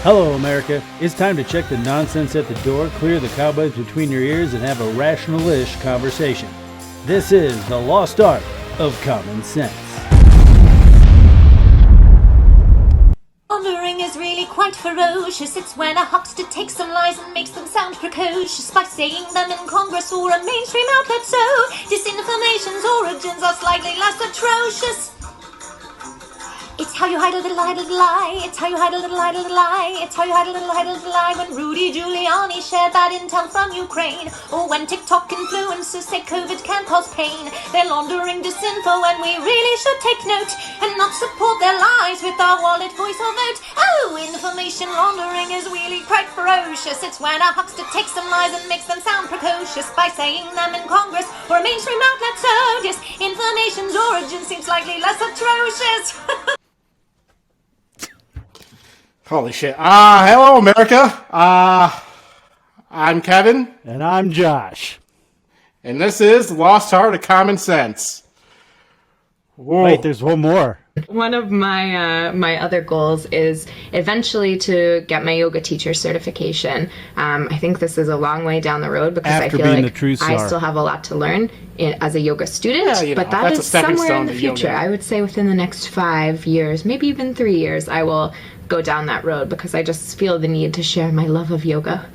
Hello, America. It's time to check the nonsense at the door, clear the cobwebs between your ears, and have a rational-ish conversation. This is the lost art of common sense. Pondering is really quite ferocious. It's when a huckster takes some lies and makes them sound precocious by saying them in Congress or a mainstream outlet. So disinformation's origins are slightly less atrocious. It's how you hide a little lie. It's how you hide a little lie. It's how you hide a little lie. When Rudy Giuliani shared bad intel from Ukraine, or when TikTok influencers say COVID can cause pain, they're laundering disinfo and we really should take note and not support their lies with our wallet, voice or vote. Oh, information laundering is really quite ferocious. It's when a huckster takes some lies and makes them sound precocious by saying them in Congress or a mainstream outlet. So disinformation's origin seems slightly less atrocious. Holy shit. Hello, America. I'm Kevin. And I'm Josh. And this is The Lost Art of Common Sense. Whoa. Wait, there's one more. One of my other goals is eventually to get my yoga teacher certification. I think this is a long way down the road because After I feel being like the true I czar. still have a lot to learn as a yoga student. Yeah, you know, but that that's a is stepping somewhere in stone the to future. yoga. I would say within the next 5 years, maybe even 3 years, I will go down that road because I just feel the need to share my love of yoga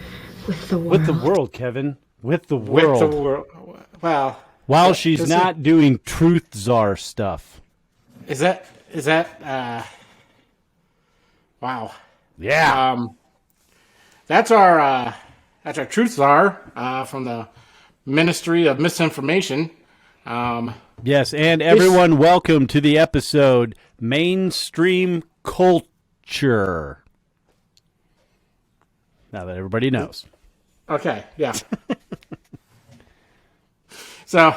with the world. With the world, Kevin. With the world. With the world. Well, While she's not doing truth czar stuff. Is that wow. Yeah. That's our truth czar from the Ministry of Misinformation. Yes, and everyone, welcome to the episode Mainstream Cult-ure. Now that everybody knows. Okay, yeah. So,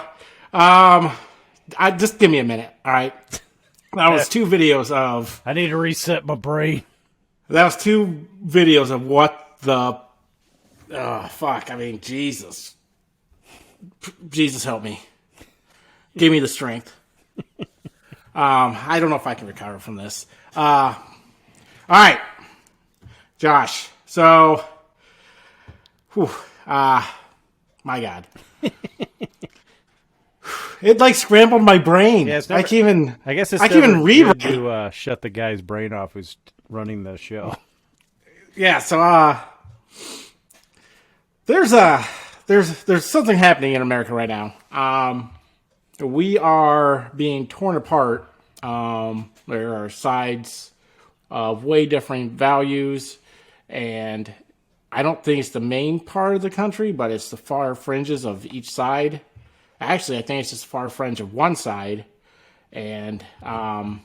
just give me a minute, all right? That was 2 videos of... I need to reset my brain. That was 2 videos of what the... Oh, fuck, I mean, Jesus. Jesus help me. Give me the strength. I don't know if I can recover from this. All right, Josh. So, my God, it like scrambled my brain. Yeah, I can't even. I guess it's I can't even read good right. to shut the guy's brain off who's running the show. Yeah. So, there's something happening in America right now. We are being torn apart. There are sides of way different values, and I don't think it's the main part of the country, but it's the far fringes of each side. Actually, I think it's just the far fringe of one side, and I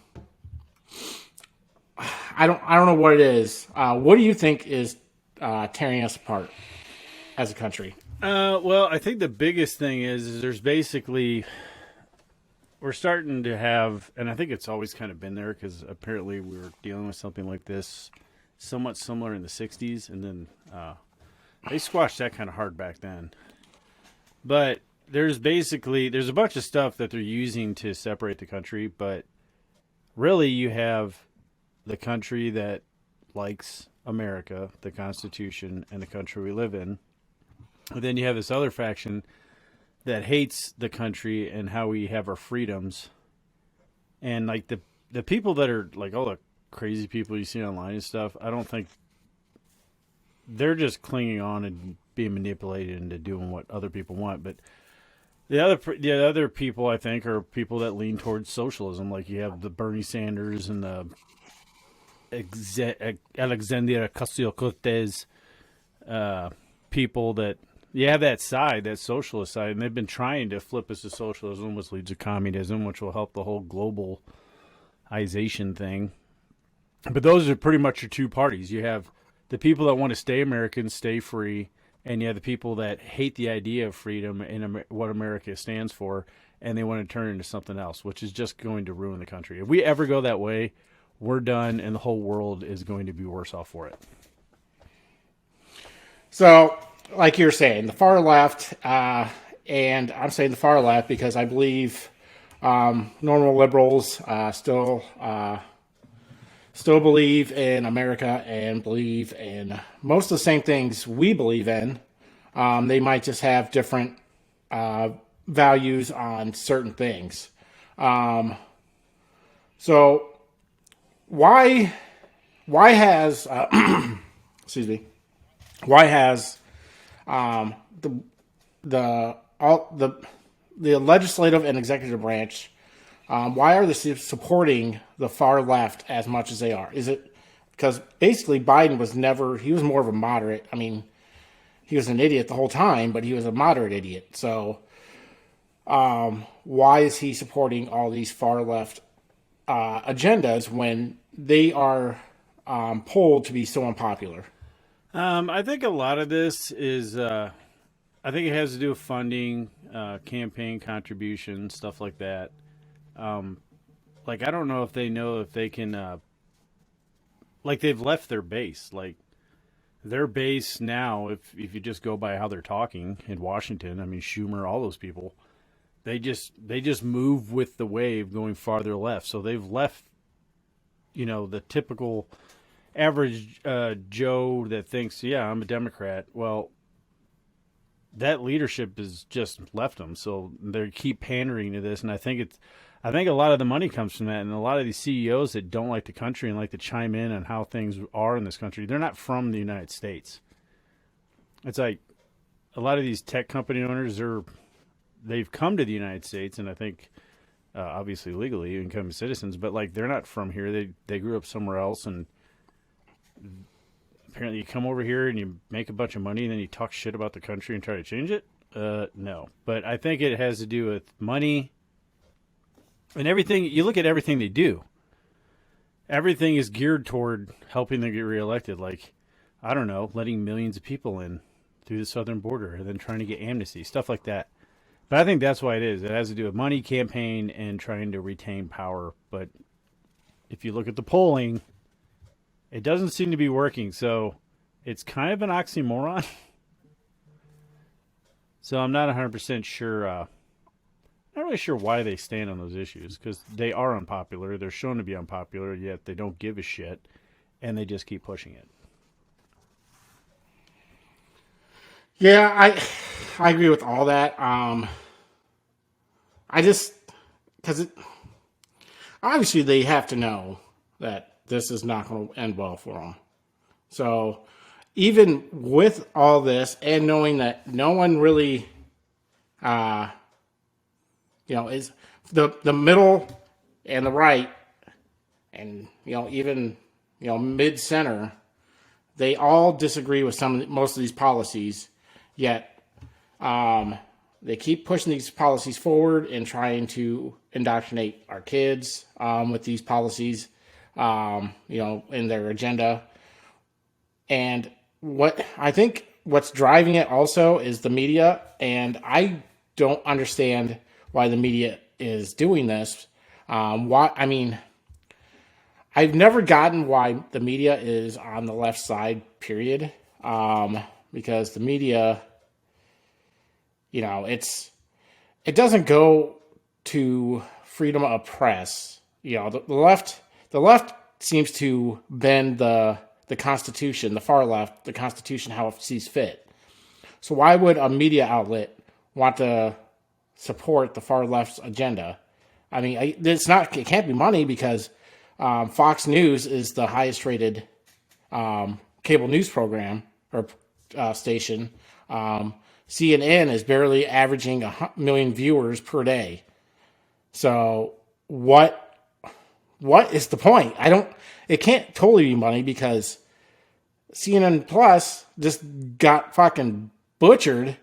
don't know what it is. What do you think is tearing us apart as a country? Well, I think the biggest thing is there's basically... We're starting to have, and I think it's always kind of been there because apparently we were dealing with something like this somewhat similar in the 60s, and then they squashed that kind of hard back then. But there's a bunch of stuff that they're using to separate the country, but really you have the country that likes America, the Constitution, and the country we live in. And then you have this other faction that hates the country and how we have our freedoms. And like the people that are like all the crazy people you see online and stuff, I don't think they're just clinging on and being manipulated into doing what other people want. But the other people I think are people that lean towards socialism. Like you have the Bernie Sanders and the Alexandria Ocasio-Cortez people that you have that side, that socialist side, and they've been trying to flip us to socialism, which leads to communism, which will help the whole globalization thing. But those are pretty much your 2 parties. You have the people that want to stay American, stay free, and you have the people that hate the idea of freedom and what America stands for, and they want to turn it into something else, which is just going to ruin the country. If we ever go that way, we're done, and the whole world is going to be worse off for it. So, like you're saying, the far left, and I'm saying the far left because I believe normal liberals still still believe in America and believe in most of the same things we believe in. They might just have different values on certain things. So why has excuse me, why has the legislative and executive branch, why are they supporting the far left as much as they are? Is it because basically Biden he was more of a moderate. I mean, he was an idiot the whole time, but he was a moderate idiot. So why is he supporting all these far left agendas when they are polled to be so unpopular? I think a lot of this is, I think it has to do with funding, campaign contributions, stuff like that. Like, I don't know if they know if they can, like, they've left their base. Like, their base now, if you just go by how they're talking in Washington, I mean, Schumer, all those people, they just move with the wave going farther left. So they've left, the typical average Joe that thinks, yeah, I'm a Democrat. Well, that leadership has just left them, so they keep pandering to this, and I think a lot of the money comes from that, and a lot of these CEOs that don't like the country and like to chime in on how things are in this country, they're not from the United States. It's like a lot of these tech company owners they've come to the United States, and I think obviously legally and become citizens, but like they're not from here. They grew up somewhere else, and apparently you come over here and you make a bunch of money and then you talk shit about the country and try to change it. No, but I think it has to do with money and everything. You look at everything they do. Everything is geared toward helping them get reelected. Like, I don't know, letting millions of people in through the southern border and then trying to get amnesty, stuff like that. But I think that's why it is. It has to do with money, campaign, and trying to retain power. But if you look at the polling, it doesn't seem to be working. So it's kind of an oxymoron. So I'm not 100% sure. Not really sure why they stand on those issues, because they are unpopular. They're shown to be unpopular, yet they don't give a shit, and they just keep pushing it. Yeah, I agree with all that. I just, because obviously they have to know that this is not going to end well for them. So even with all this and knowing that no one really, is the middle and the right and, even, mid center, they all disagree with most of these policies, yet they keep pushing these policies forward and trying to indoctrinate our kids with these policies, in their agenda. And what's driving it also is the media, and I don't understand why the media is doing this. I've never gotten why the media is on the left side, period. Because the media, it doesn't go to freedom of press. The left seems to bend the Constitution, the far left, the Constitution how it sees fit. So why would a media outlet want to support the far left's agenda? I mean, it can't be money, because Fox News is the highest rated cable news program or station. CNN is barely averaging 1 million viewers per day. So what is the point? It can't totally be money, because CNN Plus just got fucking butchered.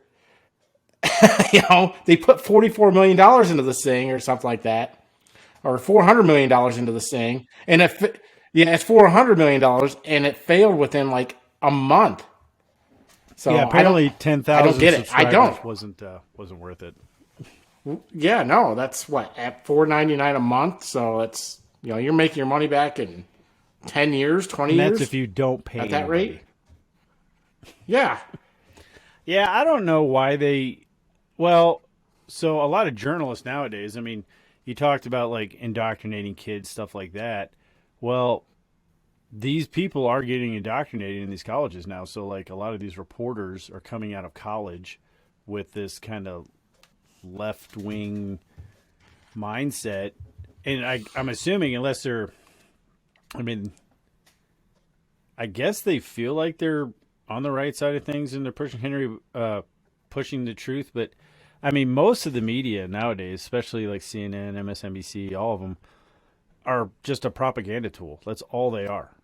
They put $44 million into this thing or something like that, or $400 million into this thing. And it's $400 million, and it failed within like a month. So yeah, apparently 10,000 subscribers I don't. wasn't worth it. Yeah, no, that's at $4.99 a month. So it's, you're making your money back in 10 years, 20 and years. that's if you don't pay at that anybody. rate. Yeah. Yeah, I don't know why so a lot of journalists nowadays, I mean, you talked about like indoctrinating kids, stuff like that. Well, these people are getting indoctrinated in these colleges now. So like a lot of these reporters are coming out of college with this kind of left wing mindset, and I'm assuming unless they're, I mean, I guess they feel like they're on the right side of things and they're pushing the truth. But I mean, most of the media nowadays, especially like CNN, MSNBC, all of them are just a propaganda tool. That's all they are.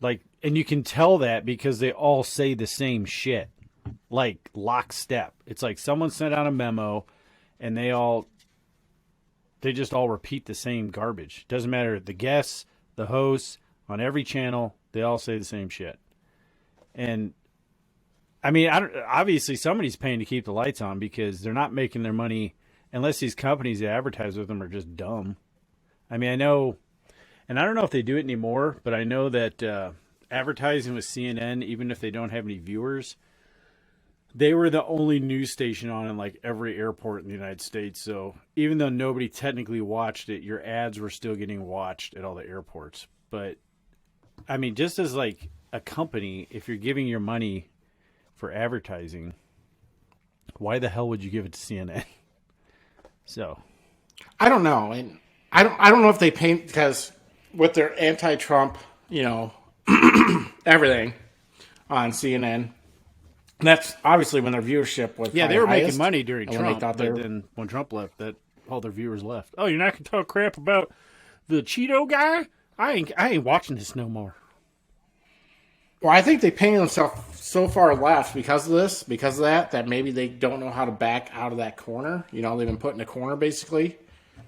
Like, and you can tell that because they all say the same shit, like lockstep. It's like someone sent out a memo and they just all repeat the same garbage. Doesn't matter the guests, the hosts, on every channel, they all say the same shit. And I mean, obviously somebody's paying to keep the lights on because they're not making their money unless these companies that advertise with them are just dumb. I mean, I know, and I don't know if they do it anymore, but I know that advertising with CNN, even if they don't have any viewers, they were the only news station on in like every airport in the United States. So even though nobody technically watched it, your ads were still getting watched at all the airports. But I mean, just as like a company, if you're giving your money for advertising, why the hell would you give it to CNN? So I don't know, and I don't know if they paint because with their anti-Trump, everything on CNN. And that's obviously when their viewership was they were highest, making money during and Trump, when they thought but then when Trump left, that all their viewers left. Oh, you're not gonna talk crap about the Cheeto guy? I ain't watching this no more. Well, I think they painted themselves so far left because of this, because of that maybe they don't know how to back out of that corner. They've been put in a corner basically.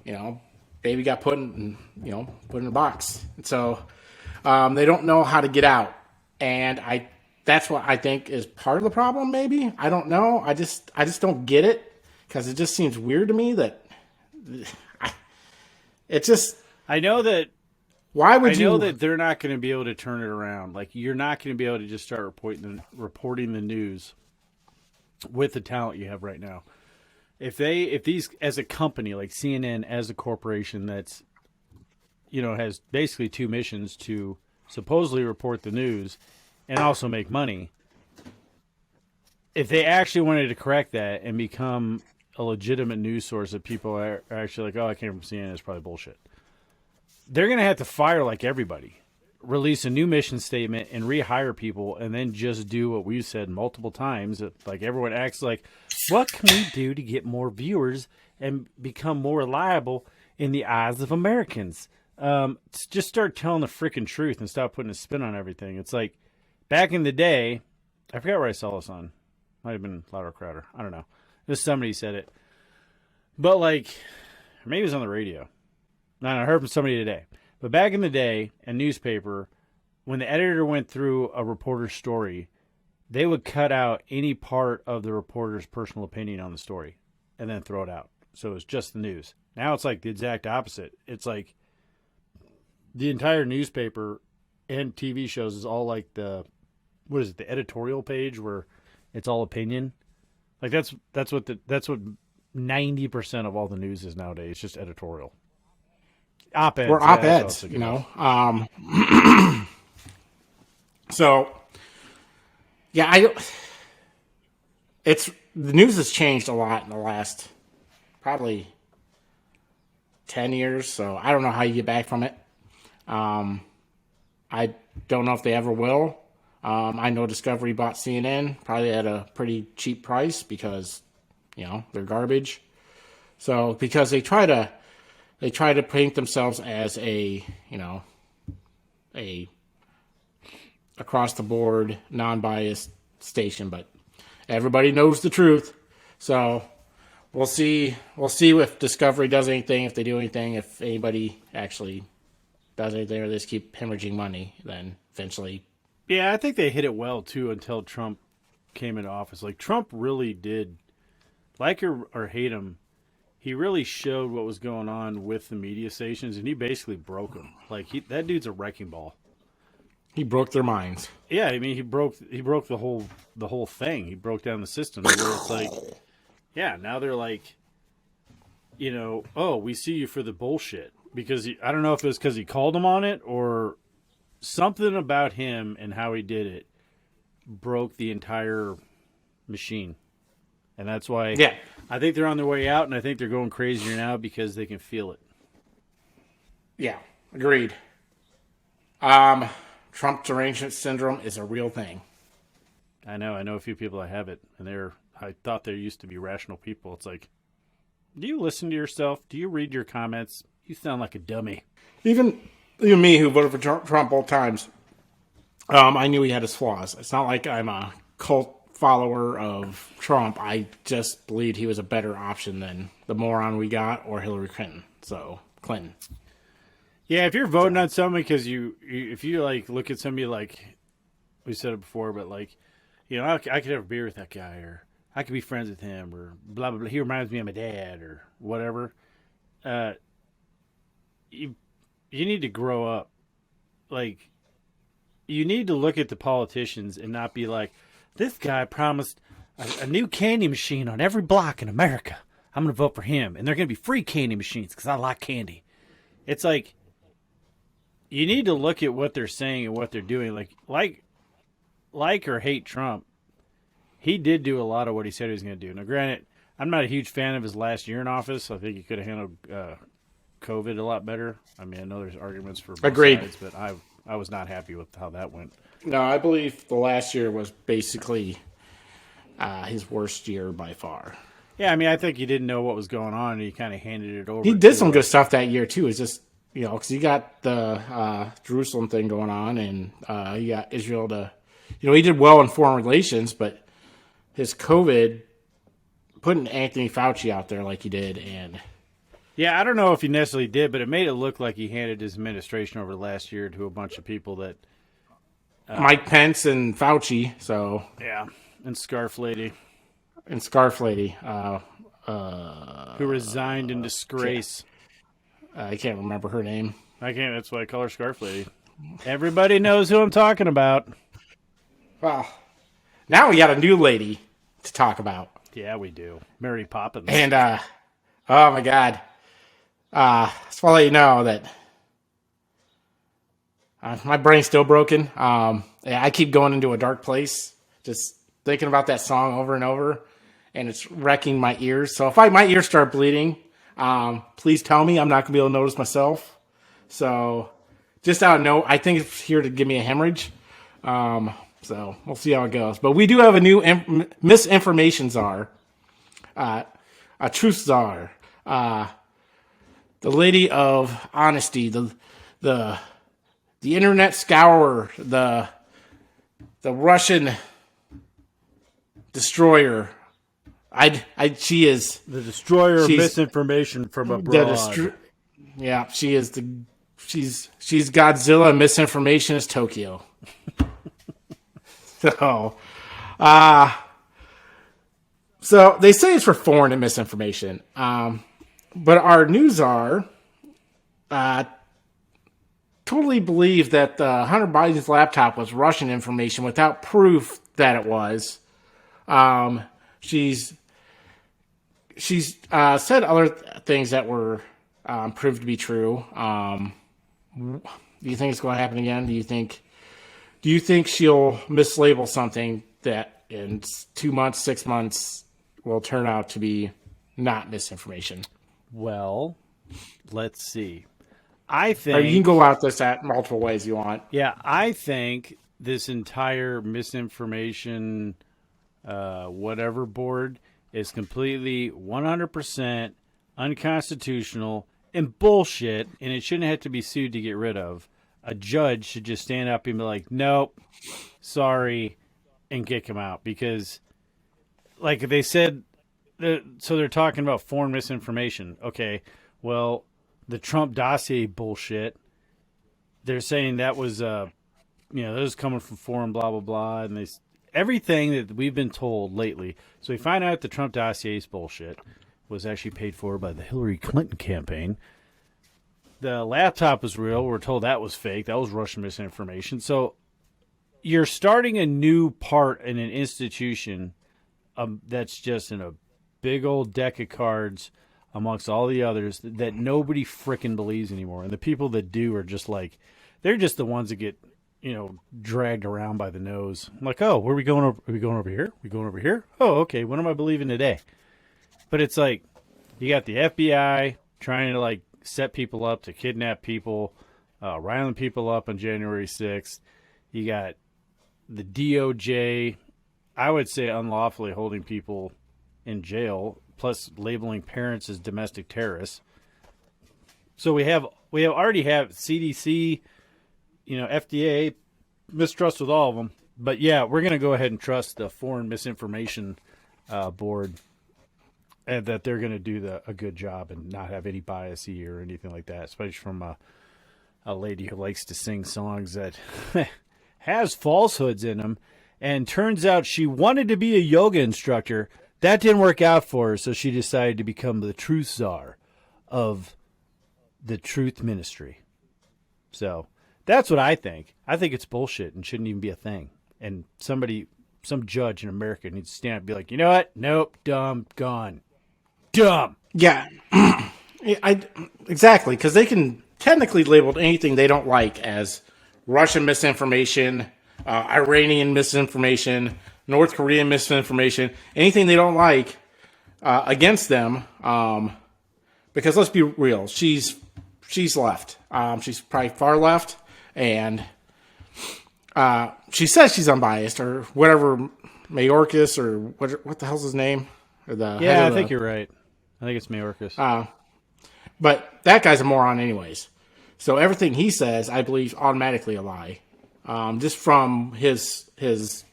Baby got put in a box, and so they don't know how to get out. And that's what I think is part of the problem. Maybe I don't know. I just don't get it because it just seems weird to me that it just. I know that. Why would you? I know that they're not going to be able to turn it around. Like you're not going to be able to just start reporting the news with the talent you have right now. If these as a company like CNN as a corporation that's has basically two missions to supposedly report the news and also make money. If they actually wanted to correct that and become a legitimate news source that people are actually like, oh, I came from CNN, it's probably bullshit. They're going to have to fire like everybody, release a new mission statement and rehire people and then just do what we've said multiple times. Like everyone acts like, what can we do to get more viewers and become more reliable in the eyes of Americans? Just start telling the freaking truth and stop putting a spin on everything. It's like back in the day, I forgot where I saw this on. Might have been Louder Crowder. I don't know. It was somebody said it. But like, maybe it was on the radio. I heard from somebody today. But back in the day, a newspaper, when the editor went through a reporter's story, they would cut out any part of the reporter's personal opinion on the story and then throw it out. So it was just the news. Now it's like the exact opposite. It's like the entire newspaper and TV shows is all like the editorial page where it's all opinion. Like that's what 90% of all the news is nowadays, just editorial. Op-eds. Or op-eds, So, yeah, the news has changed a lot in the last probably 10 years, so I don't know how you get back from it. I don't know if they ever will. I know Discovery bought CNN probably at a pretty cheap price because, they're garbage. So, because they try to paint themselves as a across the board, non-biased station, but everybody knows the truth. So we'll see if Discovery does anything, if they do anything, if anybody actually does anything, or they just keep hemorrhaging money, then eventually. Yeah, I think they hit it well too until Trump came into office. Like Trump really did, like or hate him, he really showed what was going on with the media stations, and he basically broke them. Like that dude's a wrecking ball. He broke their minds. Yeah, I mean he broke the whole thing. He broke down the system where it's like, yeah, now they're like, oh, we see you for the bullshit because I don't know if it was because he called him on it or something about him and how he did it broke the entire machine. And that's why I think they're on their way out, and I think they're going crazier now because they can feel it. Yeah, agreed. Trump derangement syndrome is a real thing. I know a few people that have it, and I thought they used to be rational people. It's like, do you listen to yourself? Do you read your comments? You sound like a dummy. Even me, who voted for Trump both times, I knew he had his flaws. It's not like I'm a cult follower of Trump. I just believed he was a better option than the moron we got or Hillary Clinton. So, Clinton. Yeah, if you're voting on somebody because if you like look at somebody like we said it before, but like, you know, I could have a beer with that guy, or I could be friends with him, or blah blah blah. He reminds me of my dad, or whatever. You need to grow up. Like, you need to look at the politicians and not be like, this guy promised a new candy machine on every block in America. I'm going to vote for him, and they're going to be free candy machines because I like candy. It's like, you need to look at what they're saying and what they're doing. Like or hate Trump, he did do a lot of what he said he was going to do. Now, granted, I'm not a huge fan of his last year in office. I think he could have handled COVID a lot better. I mean, I know there's arguments for both sides, but I was not happy with how that went. No, I believe the last year was basically his worst year by far. Yeah, I mean, I think he didn't know what was going on, and he kind of handed it over. He did some good stuff that year, too. It's just, you know, because you got the Jerusalem thing going on, and you got Israel to, you know, he did well in foreign relations, but his COVID, putting Anthony Fauci out there like he did, and... Yeah, I don't know if he necessarily did, but it made it look like he handed his administration over the last year to a bunch of people that... Mike Pence and Fauci, so... Yeah, and Scarf Lady. And Scarf Lady. Who resigned in disgrace. I can't remember her name. I can't, that's why I call her Scarf Lady. Everybody knows who I'm talking about. Well, now we got a new lady to talk about. Yeah, we do. Mary Poppins. And, oh my God. Just want to let you know that my brain's still broken. I keep going into a dark place, just thinking about that song over and over, and it's wrecking my ears. So if my ears start bleeding, please tell me. I'm not going to be able to notice myself. So just out of note, I think it's here to give me a hemorrhage. So we'll see how it goes. But we do have a new misinformation czar, a truth czar, the lady of honesty, the internet scourer, the Russian destroyer. She is the destroyer of misinformation from abroad. Yeah, she is she's Godzilla. Misinformation is Tokyo. So they say it's for foreign and misinformation. But our news czar totally believed that Hunter Biden's laptop was Russian information without proof that it was. She's said other things that were proved to be true. Do you think it's going to happen again? Do you think she'll mislabel something that in 2 months, 6 months will turn out to be not misinformation? Well, let's see. I think... Or you can go out this at multiple ways you want. Yeah, I think this entire misinformation whatever board is completely 100% unconstitutional and bullshit, and it shouldn't have to be sued to get rid of. A judge should just stand up and be like, nope, sorry, and kick him out. Because, like they said, so they're talking about foreign misinformation. Okay, well, the Trump dossier bullshit, they're saying that was, that was coming from foreign blah, blah, blah, and everything that we've been told lately. So we find out the Trump dossier's bullshit was actually paid for by the Hillary Clinton campaign. The laptop was real. We're told that was fake. That was Russian misinformation. So you're starting a new part in an institution that's just in a big old deck of cards amongst all the others that nobody frickin' believes anymore. And the people that do are just like, they're just the ones that get dragged around by the nose. I'm like, oh, where are we going? Are we going over here? Are we going over here? Oh, okay. What am I believing today? But it's like you got the FBI trying to like set people up to kidnap people, riling people up on January 6th. You got the DOJ, I would say unlawfully holding people in jail, plus labeling parents as domestic terrorists. So we already have CDC, FDA, mistrust with all of them. But yeah, we're going to go ahead and trust the Foreign Misinformation Board, and that they're going to do a good job and not have any bias or anything like that, especially from a lady who likes to sing songs that has falsehoods in them. And turns out she wanted to be a yoga instructor. That didn't work out for her, so she decided to become the truth czar of the truth ministry. So that's what I think. I think it's bullshit and shouldn't even be a thing. And some judge in America needs to stand up and be like, you know what? Nope, dumb, gone. Dumb. Yeah, exactly, because they can technically label anything they don't like as Russian misinformation, Iranian misinformation, North Korean misinformation, anything they don't like against them. Because let's be real, she's left. She's probably far left, and she says she's unbiased or whatever. Mayorkas or what the hell's his name? Or I think you're right. I think it's Mayorkas. But that guy's a moron anyways. So everything he says, I believe, automatically a lie. Just from his answers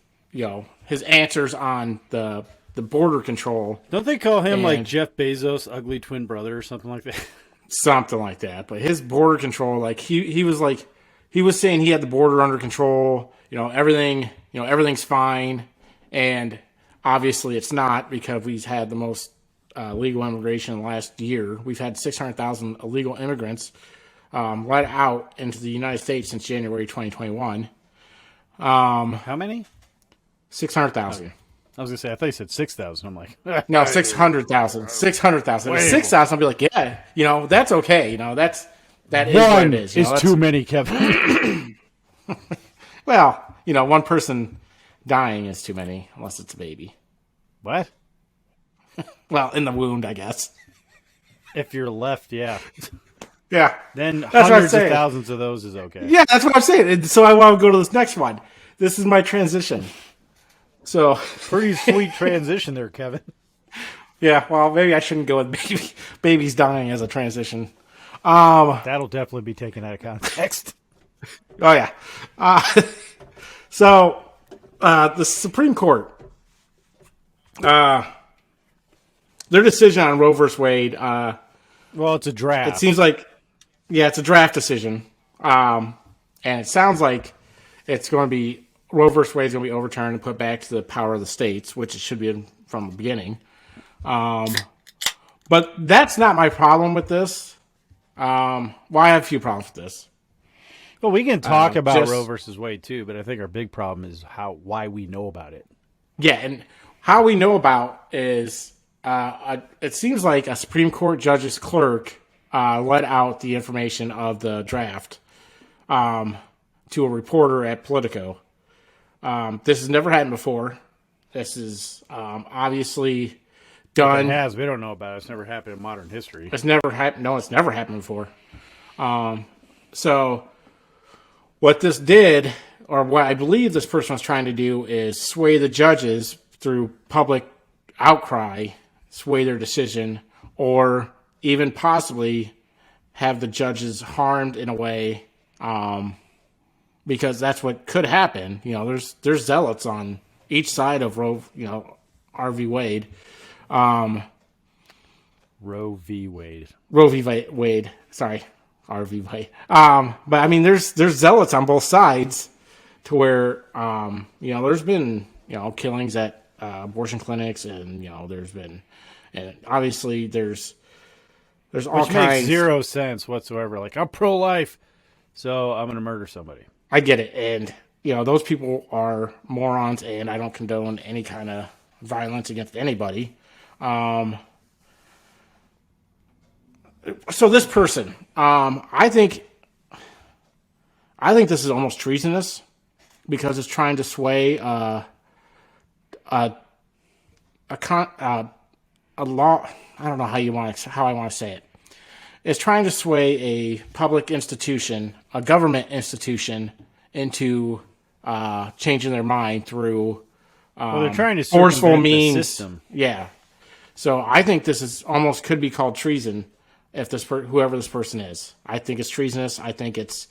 on the border control. Don't they call him like Jeff Bezos' ugly twin brother or something like that? Something like that. But his border control, like he was saying he had the border under control. Everything's fine, and obviously it's not, because we've had the most legal immigration in the last year. We've had 600,000 illegal immigrants let out into the United States since January 2021. How many? 600,000. Okay. I was going to say, I thought you said 6,000. I'm like, no, 600,000. 600,000. 6,000, I'll be like, yeah, that's okay. That is what it is. It's too many, Kevin. Well, one person dying is too many, unless it's a baby. What? Well, in the wound, I guess. If you're left, yeah. Yeah. Then that's hundreds of thousands of those is okay. Yeah, that's what I'm saying. And so I want to go to this next one. This is my transition. So pretty sweet transition there, Kevin. Yeah, well, maybe I shouldn't go with babies dying as a transition. That'll definitely be taken out of context. Oh, yeah. So the Supreme Court, their decision on Roe v. Wade. Well, it's a draft. It seems like, it's a draft decision. And it sounds like it's going to be, Roe v. Wade is going to be overturned and put back to the power of the states, which it should be from the beginning. But that's not my problem with this. I have a few problems with this. Well, we can talk about Roe versus Wade too, but I think our big problem is why we know about it. Yeah, and how we know about is it seems like a Supreme Court judge's clerk let out the information of the draft to a reporter at Politico. This has never happened before. This is obviously done. It has. We don't know about it. It's never happened in modern history. It's never happened. No, it's never happened before. So what this did, or what I believe this person was trying to do, is sway the judges through public outcry, sway their decision, or even possibly have the judges harmed in a way, because that's what could happen. There's zealots on each side of Roe, R v. Wade. Roe v. Wade. Roe v. Wade. Sorry, R v. Wade. But I mean, there's zealots on both sides, to where there's been killings at abortion clinics, and there's been, and obviously there's all Which kinds. Makes zero sense whatsoever. Like, I'm pro-life, so I'm going to murder somebody. I get it, and those people are morons, and I don't condone any kind of violence against anybody. So this person, I think I think this is almost treasonous because it's trying to sway a law. I don't know how I want to say it. It's trying to sway a public institution, a government institution, into changing their mind through they're trying to forceful circumvent means. the system. Yeah. So I think this is almost could be called treason if whoever this person is. I think it's treasonous. I think it's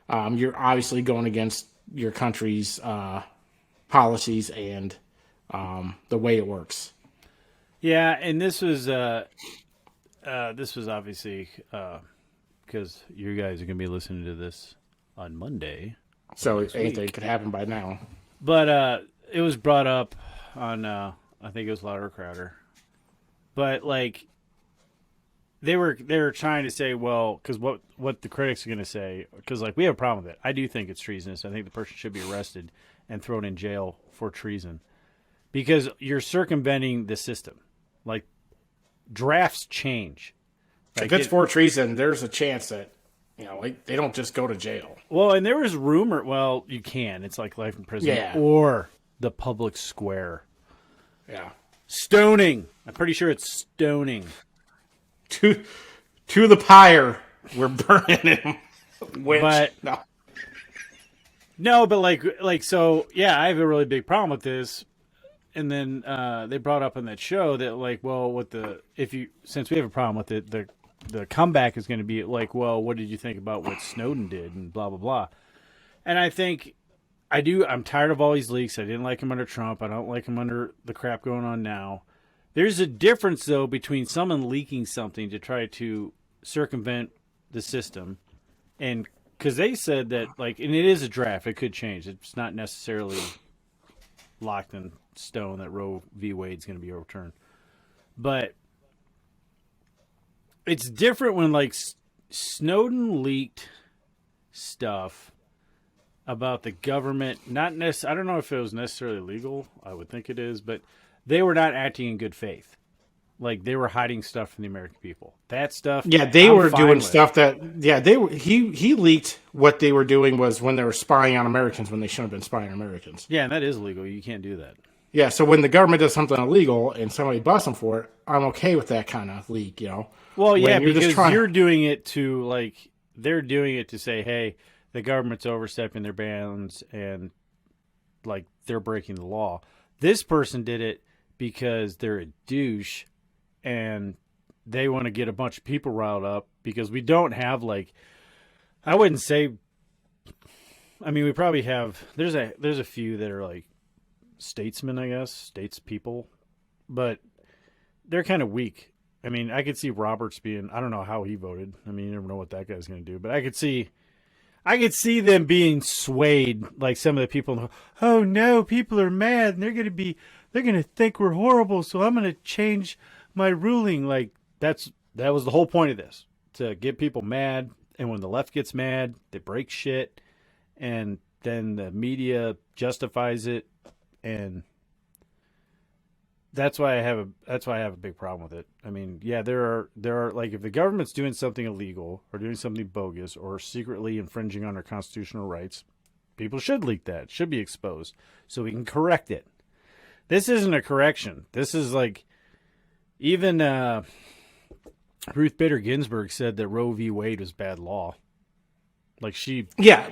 you're obviously going against your country's policies and the way it works. Yeah, and this was obviously because you guys are going to be listening to this on Monday. So anything could happen by now. But it was brought up on I think it was Louder Crowder. But like they were trying to say, well, because what the critics are going to say, because like we have a problem with it. I do think it's treasonous. I think the person should be arrested and thrown in jail for treason because you're circumventing the system. Like drafts change. If it's for treason, there's a chance that they don't just go to jail. Well, and there was rumor. Well, you can. It's like life in prison or the public square. Yeah. Stoning. I'm pretty sure it's stoning. To the pyre, we're burning him. No, but like so, yeah, I have a really big problem with this. And then they brought up on that show that like, well, since we have a problem with it, the comeback is going to be like, well, what did you think about what Snowden did and blah blah blah. And I think I'm tired of all these leaks. I didn't like him under Trump. I don't like him under the crap going on now. There's a difference, though, between someone leaking something to try to circumvent the system, and because they said that, like, and it is a draft, it could change. It's not necessarily locked in stone that Roe v. Wade's going to be overturned, but it's different when, like, Snowden leaked stuff about the government. I don't know if it was necessarily legal. I would think it is, but they were not acting in good faith. Like they were hiding stuff from the American people. That stuff. Yeah, they were doing stuff that. Yeah, they were. He leaked what they were doing was when they were spying on Americans when they shouldn't have been spying on Americans. Yeah, and that is illegal. You can't do that. Yeah, so when the government does something illegal and somebody busts them for it, I'm okay with that kind of leak. Well, yeah, because you're doing it to like they're doing it to say, hey, the government's overstepping their bounds and like they're breaking the law. This person did it because they're a douche and they want to get a bunch of people riled up because we don't have like, I wouldn't say, I mean, we probably have, there's a few that are like statesmen, I guess, statespeople, but they're kind of weak. I mean, I could see Roberts being, I don't know how he voted. I mean, you never know what that guy's going to do, but I could see them being swayed, like some of the people. Oh no, people are mad, and they're gonna think we're horrible. So I'm gonna change my ruling. Like that was the whole point of this, to get people mad. And when the left gets mad, they break shit, and then the media justifies it, and that's why I have a big problem with it. I mean, yeah, there are like if the government's doing something illegal or doing something bogus or secretly infringing on our constitutional rights, people should leak that. It should be exposed so we can correct it. This isn't a correction. This is like even Ruth Bader Ginsburg said that Roe v. Wade was bad law. Like Yeah,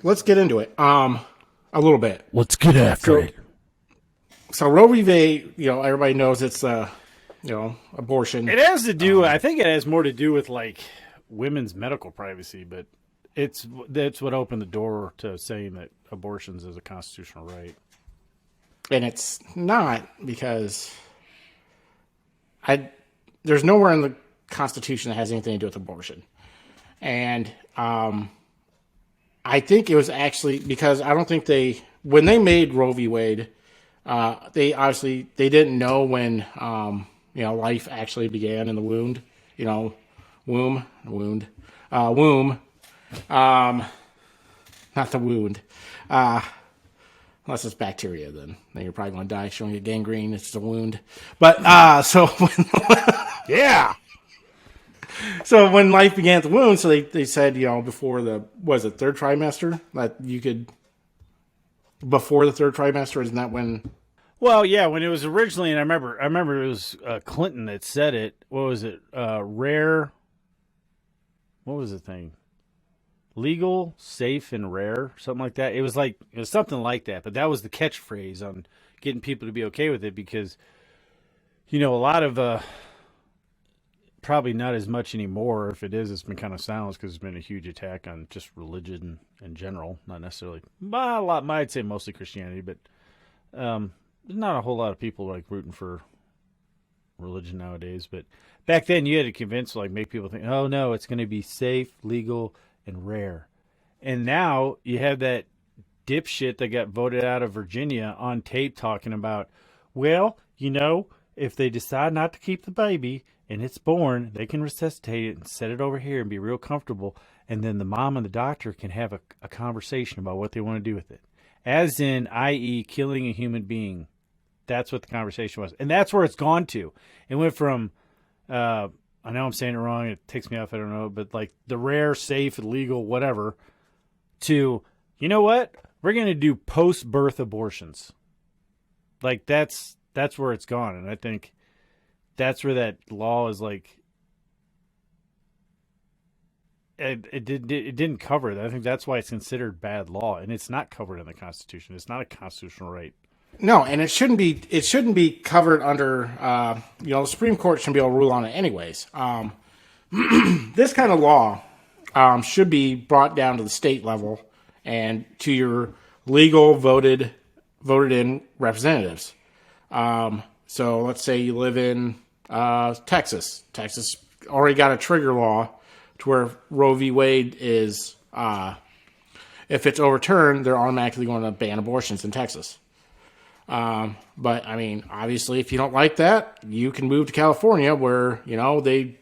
let's get into it. A little bit. Let's get after it. So Roe v. Wade, everybody knows it's abortion. It has to do. I think it has more to do with like women's medical privacy, but that's what opened the door to saying that abortions is a constitutional right. And it's not because there's nowhere in the Constitution that has anything to do with abortion, and I think it was actually because I don't think when they made Roe v. Wade. They didn't know when, life actually began in the womb, not the wound, unless it's bacteria, then you're probably going to die showing you gangrene. It's just a wound. But, yeah. So when life began at the womb, so they said, before the, was it third trimester, that you could, before the third trimester, isn't that when? Well, yeah, when it was originally, and I remember it was Clinton that said it. What was it? Rare. What was the thing? Legal, safe, and rare, something like that. It was something like that. But that was the catchphrase on getting people to be okay with it because, a lot of probably not as much anymore. If it is, it's been kind of silenced because there's been a huge attack on just religion in general, not necessarily a lot. I'd say mostly Christianity, but. There's not a whole lot of people rooting for religion nowadays, but back then you had to convince, make people think, oh no, it's going to be safe, legal, and rare. And now you have that dipshit that got voted out of Virginia on tape talking about, well, if they decide not to keep the baby and it's born, they can resuscitate it and set it over here and be real comfortable. And then the mom and the doctor can have a conversation about what they want to do with it. As in, i.e., killing a human being. That's what the conversation was. And that's where it's gone to. It went from, I know I'm saying it wrong. It takes me off. I don't know. But the rare, safe, legal, whatever, to, you know what? We're going to do post-birth abortions. That's where it's gone. And I think that's where that law is it didn't cover it. I think that's why it's considered bad law. And it's not covered in the Constitution. It's not a constitutional right. No, and it shouldn't be covered under, the Supreme Court shouldn't be able to rule on it anyways. This kind of law should be brought down to the state level and to your legal voted in representatives. So let's say you live in Texas. Texas already got a trigger law to where Roe v. Wade is, if it's overturned, they're automatically going to ban abortions in Texas. But I mean, obviously, if you don't like that, you can move to California where, they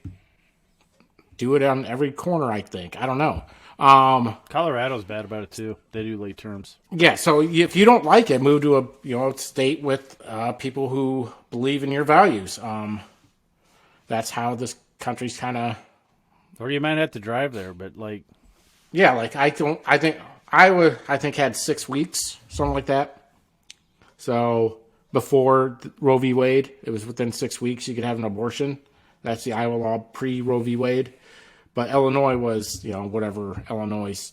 do it on every corner, I think. I don't know. Colorado's bad about it too. They do late terms. Yeah. So if you don't like it, move to a, state with, people who believe in your values. That's how this country's kind of, or you might have to drive there, but yeah, I think had 6 weeks, something like that. So before Roe v. Wade, it was within 6 weeks you could have an abortion. That's the Iowa law pre-Roe v. Wade. But Illinois was, whatever Illinois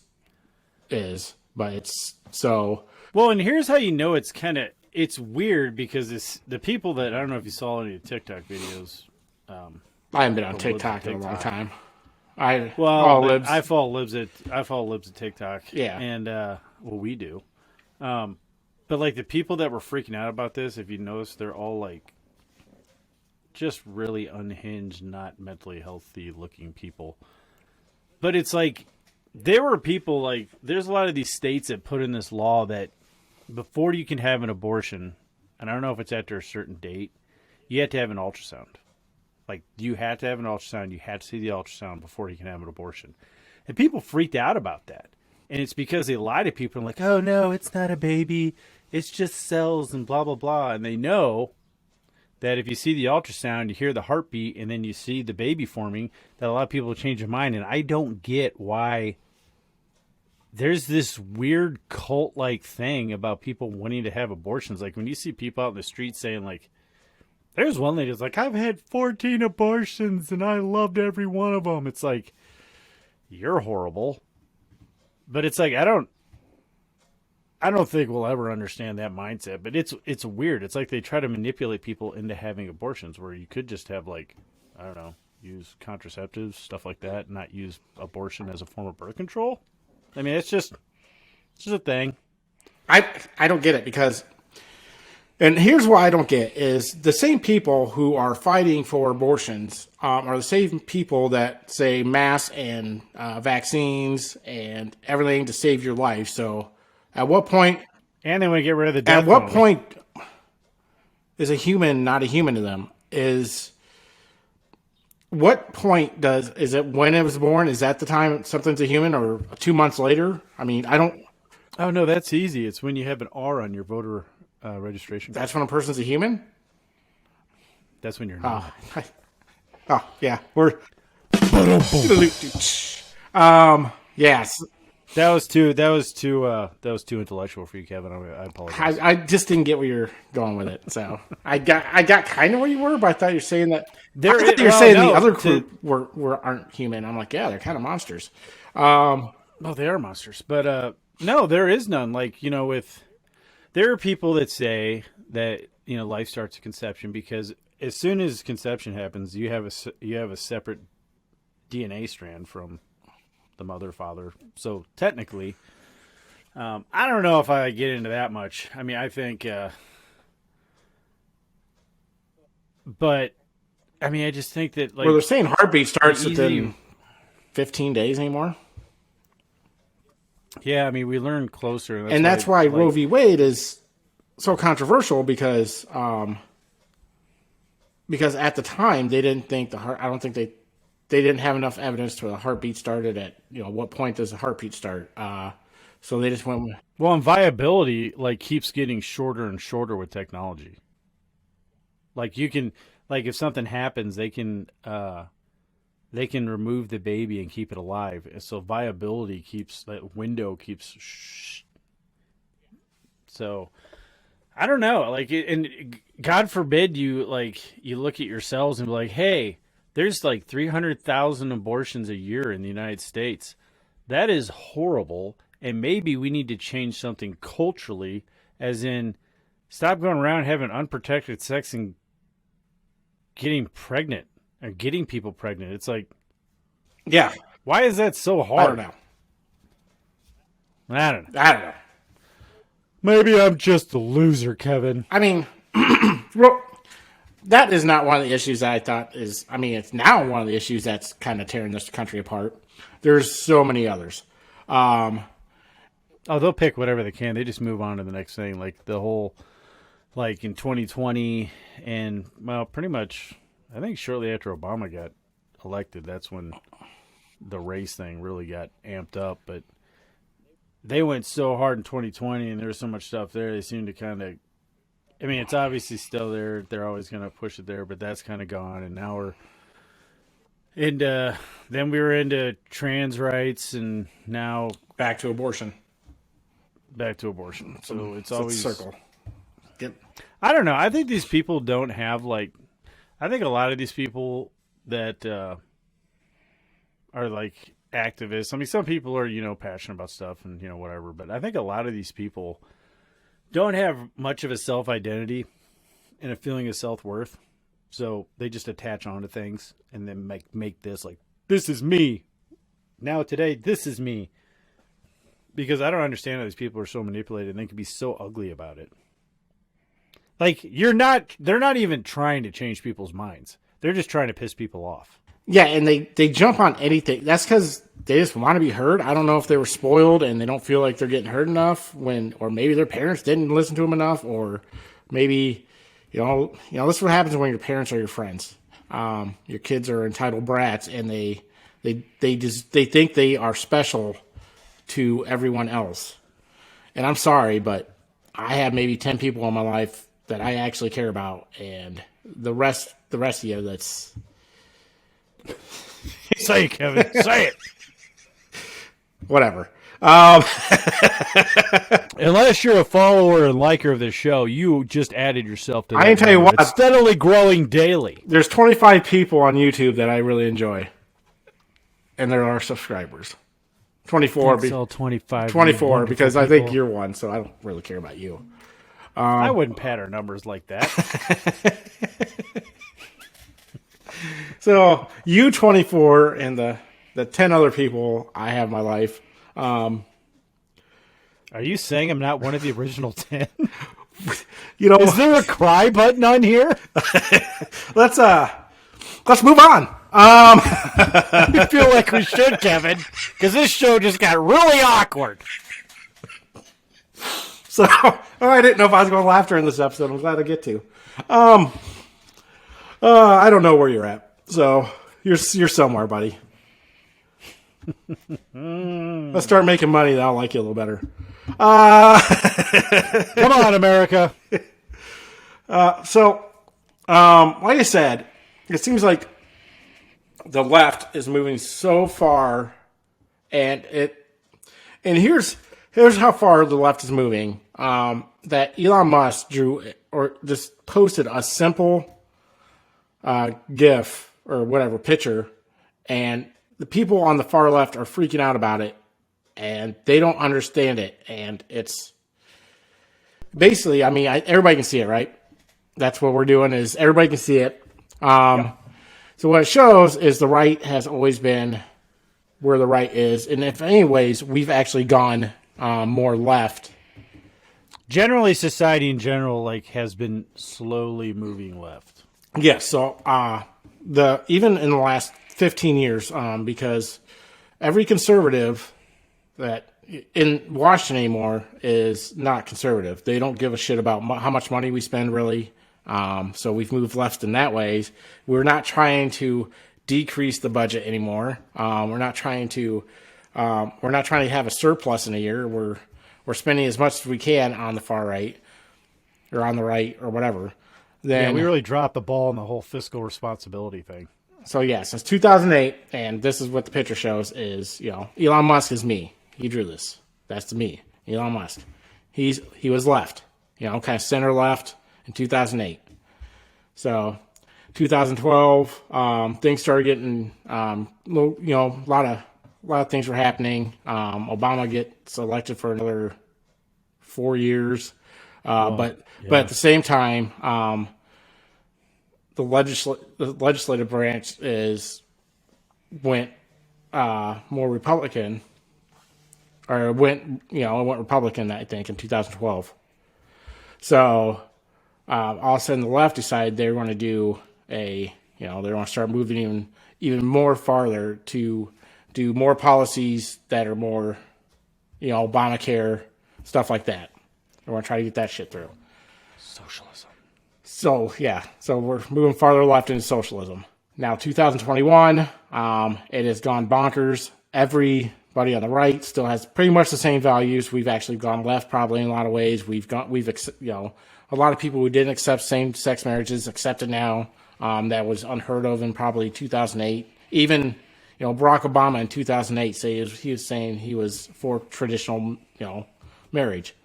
is. But it's so... Well, and here's how you know it's weird because the people that, I don't know if you saw any of the TikTok videos. I haven't been on TikTok in a long time. I follow libs at TikTok. Yeah. And, we do. But the people that were freaking out about this, if you notice, they're all just really unhinged, not mentally healthy looking people. But it's there were people there's a lot of these states that put in this law that before you can have an abortion, and I don't know if it's after a certain date, you have to have an ultrasound. You have to have an ultrasound. You have to see the ultrasound before you can have an abortion. And people freaked out about that. And it's because they lie to people and oh no, it's not a baby. It's just cells and blah, blah, blah. And they know that if you see the ultrasound, you hear the heartbeat, and then you see the baby forming, that a lot of people will change their mind. And I don't get why there's this weird cult-like thing about people wanting to have abortions. When you see people out in the street saying, there's one lady that's I've had 14 abortions, and I loved every one of them. It's you're horrible. But it's I don't think we'll ever understand that mindset, but it's weird. It's they try to manipulate people into having abortions where you could just have I don't know, use contraceptives, stuff like that, not use abortion as a form of birth control. I mean, it's just a thing. I don't get it because, and here's why I don't get is the same people who are fighting for abortions are the same people that say masks and vaccines and everything to save your life. So at what point... And they want to get rid of the death At what penalty. point is a human not a human to them? What point is it when it was born? Is that the time something's a human, or 2 months later? I mean, I don't... Oh, no, that's easy. It's when you have an R on your voter registration card. That's when a person's a human? That's when you're not. Oh, yeah. We're... Yes. That was too intellectual for you, Kevin. I apologize. I just didn't get where you're going with it. So I got kind of where you were, but I thought you were saying that. I thought you were saying the other group aren't human. I'm like, yeah, they're kind of monsters. Oh, they are monsters. But no, there is none. Like, there are people that say that, life starts at conception because as soon as conception happens, you have a separate DNA strand from the mother, father. So technically, I don't know if I get into that much. I mean, I think, but I mean, I just think that Well, they're saying heartbeat starts within 15 days anymore. Yeah, I mean, we learn closer, and that's why Roe v. Wade is so controversial because at the time they didn't think I don't think they didn't have enough evidence to the heartbeat started at what point does the heartbeat start. So they just went. Well, and viability keeps getting shorter and shorter with technology. You can if something happens, they can remove the baby and keep it alive. So viability that window keeps. So I don't know. And God forbid you look at yourselves and be like, hey, there's 300,000 abortions a year in the United States. That is horrible. And maybe we need to change something culturally, as in stop going around having unprotected sex and getting pregnant or getting people pregnant. It's yeah. Why is that so hard? I don't know. Maybe I'm just a loser, Kevin. I mean, well, that is not one of the issues that I thought is. I mean, it's now one of the issues that's kind of tearing this country apart. There's so many others. They'll pick whatever they can. They just move on to the next thing. The whole, in 2020, and pretty much, I think shortly after Obama got elected, that's when the race thing really got amped up. But they went so hard in 2020, and there was so much stuff there. They seemed to kind of. I mean, it's obviously still there. They're always going to push it there, but that's kind of gone. And now we're. And then we were into trans rights, and now back to abortion. So it's always a circle. Yep. I don't know. I think these people don't have I think a lot of these people that are activists. I mean, some people are passionate about stuff and whatever, but I think a lot of these people don't have much of a self-identity and a feeling of self-worth. So they just attach onto things and then make this this is me. Now today, this is me. Because I don't understand how these people are so manipulated and they can be so ugly about it. They're not even trying to change people's minds. They're just trying to piss people off. Yeah, and they jump on anything. That's because they just want to be heard. I don't know if they were spoiled and they don't feel like they're getting heard enough or maybe their parents didn't listen to them enough, or maybe, this is what happens when your parents are your friends. Your kids are entitled brats and they think they are special to everyone else. And I'm sorry, but I have maybe 10 people in my life that I actually care about, and the rest of you, that's say it, Kevin. Say it. Whatever. Unless you're a follower and liker of this show, you just added yourself to that. I can tell you what, it's steadily growing daily. There's 25 people on YouTube that I really enjoy, and there are subscribers. 24. 24 because I think you're one, so I don't really care about you. I wouldn't pad our numbers like that. So you 24 and the 10 other people I have in my life. Are you saying I'm not one of the original 10? Is there a cry button on here? Let's move on. I feel like we should, Kevin, because this show just got really awkward. So, I didn't know if I was going to laugh during this episode. I'm glad I get to. I don't know where you're at. So, you're somewhere, buddy. Let's start making money, then I'll like you a little better. Come on, America. Like I said, it seems like the left is moving so far, and here's how far the left is moving. That Elon Musk drew or just posted a simple GIF or whatever picture, and the people on the far left are freaking out about it, and they don't understand it. And it's basically, I mean, everybody can see it, right? That's what we're doing is everybody can see it. So what it shows is the right has always been where the right is. And if anyways, we've actually gone more left. Generally, society in general like has been slowly moving left. Yes. So even in the last 15 years, because every conservative that in Washington anymore is not conservative. They don't give a shit about how much money we spend, really. So we've moved left in that way. We're not trying to decrease the budget anymore. We're not trying to have a surplus in a year. We're spending as much as we can on the far right or on the right or whatever. Then we really dropped the ball on the whole fiscal responsibility thing. So yeah, since 2008, and this is what the picture shows is, Elon Musk is me. He drew this. That's me, Elon Musk. He was left, kind of center left in 2008. So 2012, things started getting, a lot of things were happening. Obama gets elected for another 4 years, but at the same time, the legislative branch went more Republican, or it went Republican, I think, in 2012. So all of a sudden, the left decided they were going to do they want to start moving even more farther to do more policies that are more, Obamacare, stuff like that. They want to try to get that shit through. Socialism. So, yeah. So we're moving farther left into socialism. Now, 2021, it has gone bonkers. Everybody on the right still has pretty much the same values. We've actually gone left probably in a lot of ways. A lot of people who didn't accept same-sex marriages accept it now. That was unheard of in probably 2008. Even, Barack Obama in 2008 he was saying he was for traditional, marriage.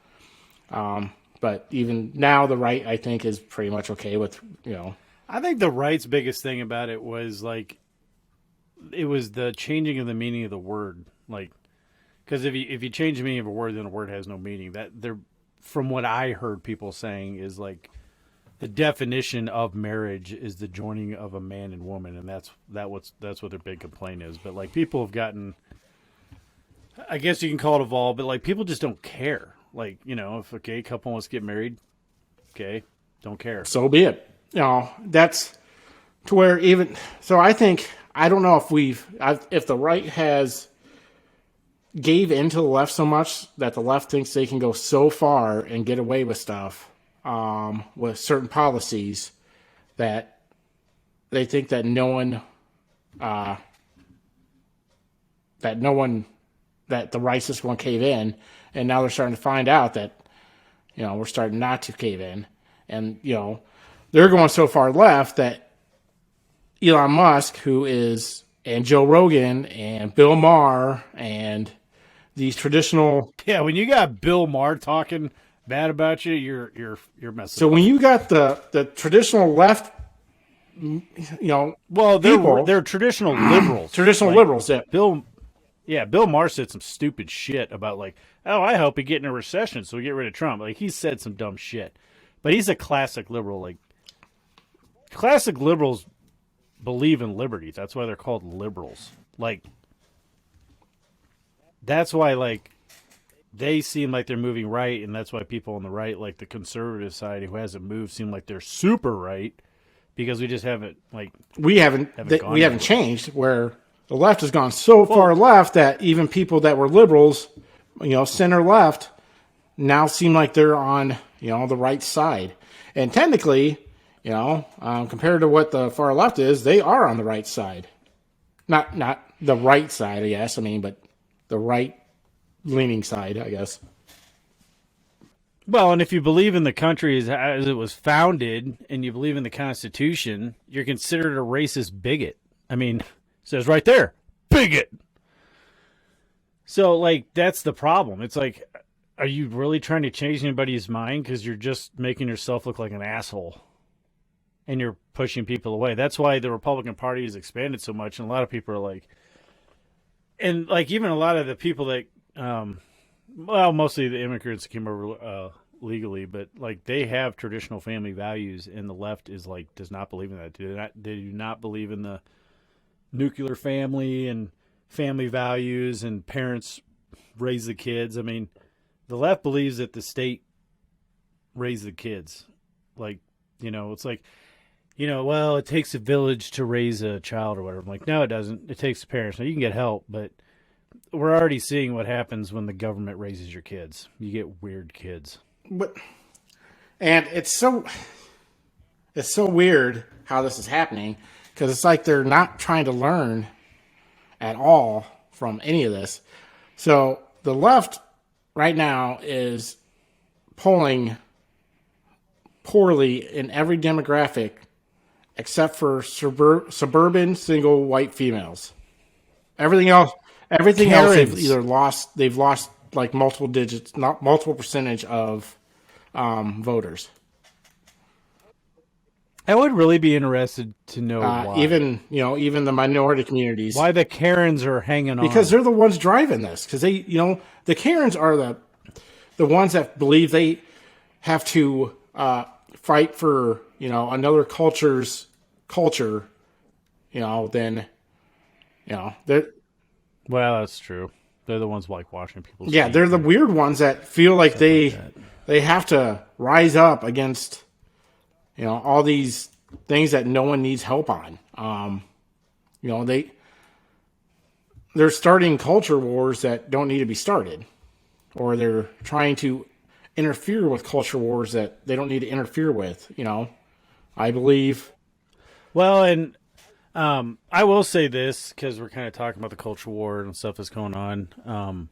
But even now, the right, I think, is pretty much okay with, I think the right's biggest thing about it was it was the changing of the meaning of the word. Because if you change the meaning of a word, then a word has no meaning. From what I heard people saying, is the definition of marriage is the joining of a man and woman, and that's what their big complaint is. But people have gotten, I guess you can call it evolved, but people just don't care. If a gay couple wants to get married, okay, don't care. So be it. That's to where even so. I don't know if the right has gave into the left so much that the left thinks they can go so far and get away with stuff with certain policies that they think that that the right's just going to cave in, and now they're starting to find out that we're starting not to cave in, and they're going so far left that Elon Musk, and Joe Rogan and Bill Maher and these traditional when you got Bill Maher talking bad about you, you're messing. So when you got the traditional left, they're traditional liberals. Traditional liberals, yeah. Bill Maher said some stupid shit about I hope we get in a recession so we get rid of Trump. He said some dumb shit, but he's a classic liberal. Classic liberals believe in liberty. That's why they're called liberals. That's why they seem like they're moving right, and that's why people on the right, the conservative side who hasn't moved, seem like they're super right, because we just haven't we haven't changed. Where the left has gone so far left that even people that were liberals, center left, now seem like they're on the right side. And technically, compared to what the far left is, they are on the right side. Not the right side, I guess. But the right leaning side, I guess. Well, and if you believe in the country as it was founded, and you believe in the Constitution, you're considered a racist bigot. says right there, bigot. So, like, that's the problem. It's like, are you really trying to change anybody's mind? Because you're just making yourself look like an asshole. And you're pushing people away. That's why the Republican Party has expanded so much. And a lot of people are like, and like even a lot of the people that, well, mostly the immigrants came over legally, but like they have traditional family values, and the left is like does not believe in that. They do not believe in the nuclear family and family values and parents raise the kids. I mean, the left believes that the state raised the kids. Like, it's like, well, it takes a village to raise a child or whatever. I'm like, no, it doesn't. It takes parents. Now, you can get help, but we're already seeing what happens when the government raises your kids. You get weird kids. And it's so weird how this is happening because it's like they're not trying to learn at all from any of this. So the left right now is polling poorly in every demographic except for suburban single white females. Everything else they've lost like multiple digits, not multiple percentage of voters. I would really be interested to know why. Even the minority communities. Why the Karens are hanging on. Because they're the ones driving this. Because the Karens are the ones that believe they have to fight for, another culture's culture, then, they're... Well, that's true. They're the ones like washing people's feet. They're the weird ones that feel like they have to rise up against, all these things that no one needs help on. They're starting culture wars that don't need to be started. Or they're trying to interfere with culture wars that they don't need to interfere with, I believe. Well, and I will say this, because we're kind of talking about the culture war and stuff that's going on.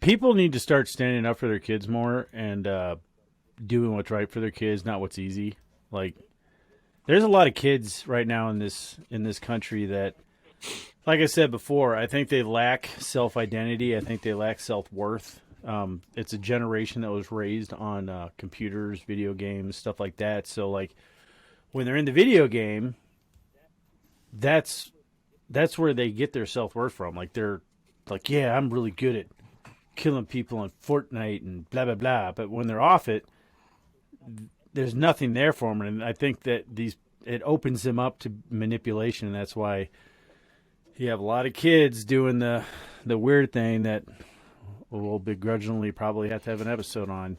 People need to start standing up for their kids more and doing what's right for their kids, not what's easy. Like, there's a lot of kids right now in this country that, like I said before, I think they lack self-identity. I think they lack self-worth. It's a generation that was raised on computers, video games, stuff like that. So, like, when they're in the video game, that's where they get their self-worth from. Like, they're like, yeah, I'm really good at killing people on Fortnite and blah, blah, blah. But when they're off it, there's nothing there for them. And I think that it opens them up to manipulation. And that's why you have a lot of kids doing the weird thing that we'll begrudgingly probably have to have an episode on.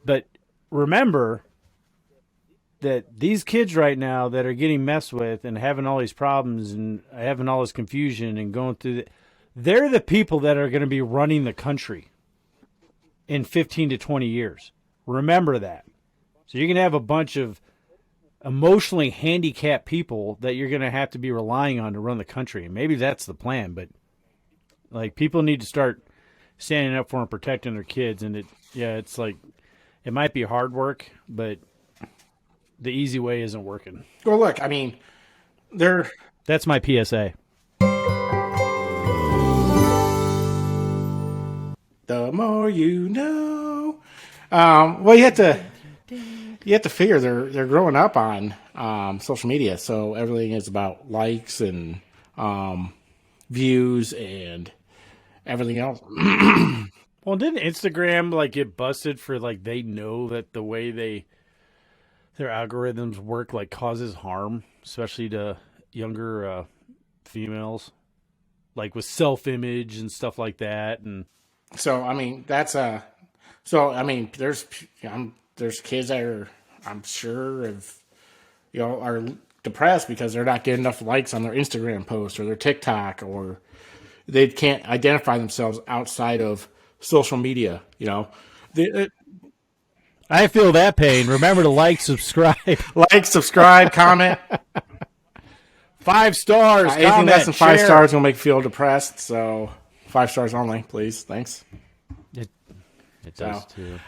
But remember that these kids right now that are getting messed with and having all these problems and having all this confusion and going through they're the people that are going to be running the country in 15 to 20 years. Remember that. So you're going to have a bunch of emotionally handicapped people that you're going to have to be relying on to run the country. And maybe that's the plan, but like people need to start standing up for and protecting their kids. And it's like, it might be hard work, but the easy way isn't working. Well, look, I mean, that's my PSA. The more you know. Well, you have to figure they're growing up on social media, so everything is about likes and views and everything else. Well, didn't Instagram like get busted for like they know that the way their algorithms work like causes harm, especially to younger females, like with self-image and stuff like that, and so I mean there's kids that are, I'm sure, are depressed because they're not getting enough likes on their Instagram post or their TikTok, or they can't identify themselves outside of social media. I feel that pain. Remember to subscribe, comment. 5 stars. Anything less than 5 share. stars will make you feel depressed. So 5 stars only, please. Thanks. It does too.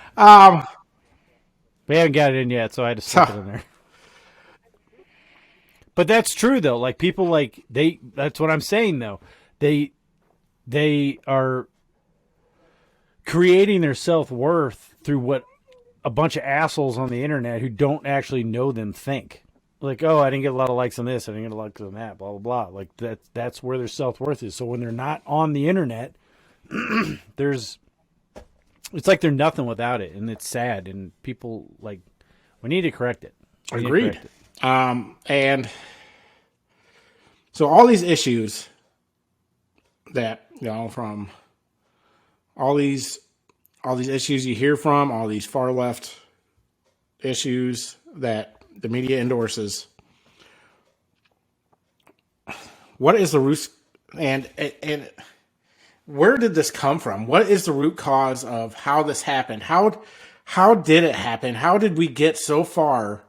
We haven't got it in yet, so I had to slip it in there. But that's true though. Like people like that's what I'm saying though. They are creating their self-worth through what a bunch of assholes on the internet who don't actually know them think. Like, oh, I didn't get a lot of likes on this, I didn't get a lot of likes on that, blah blah blah. Like that's where their self-worth is. So when they're not on the internet, it's like they're nothing without it, and it's sad, and people like we need to correct it. Agreed. And so all these issues that, from all these issues you hear from, all these far left issues that the media endorses, what is the root, and where did this come from? What is the root cause of how this happened? How did it happen? How did we get so far?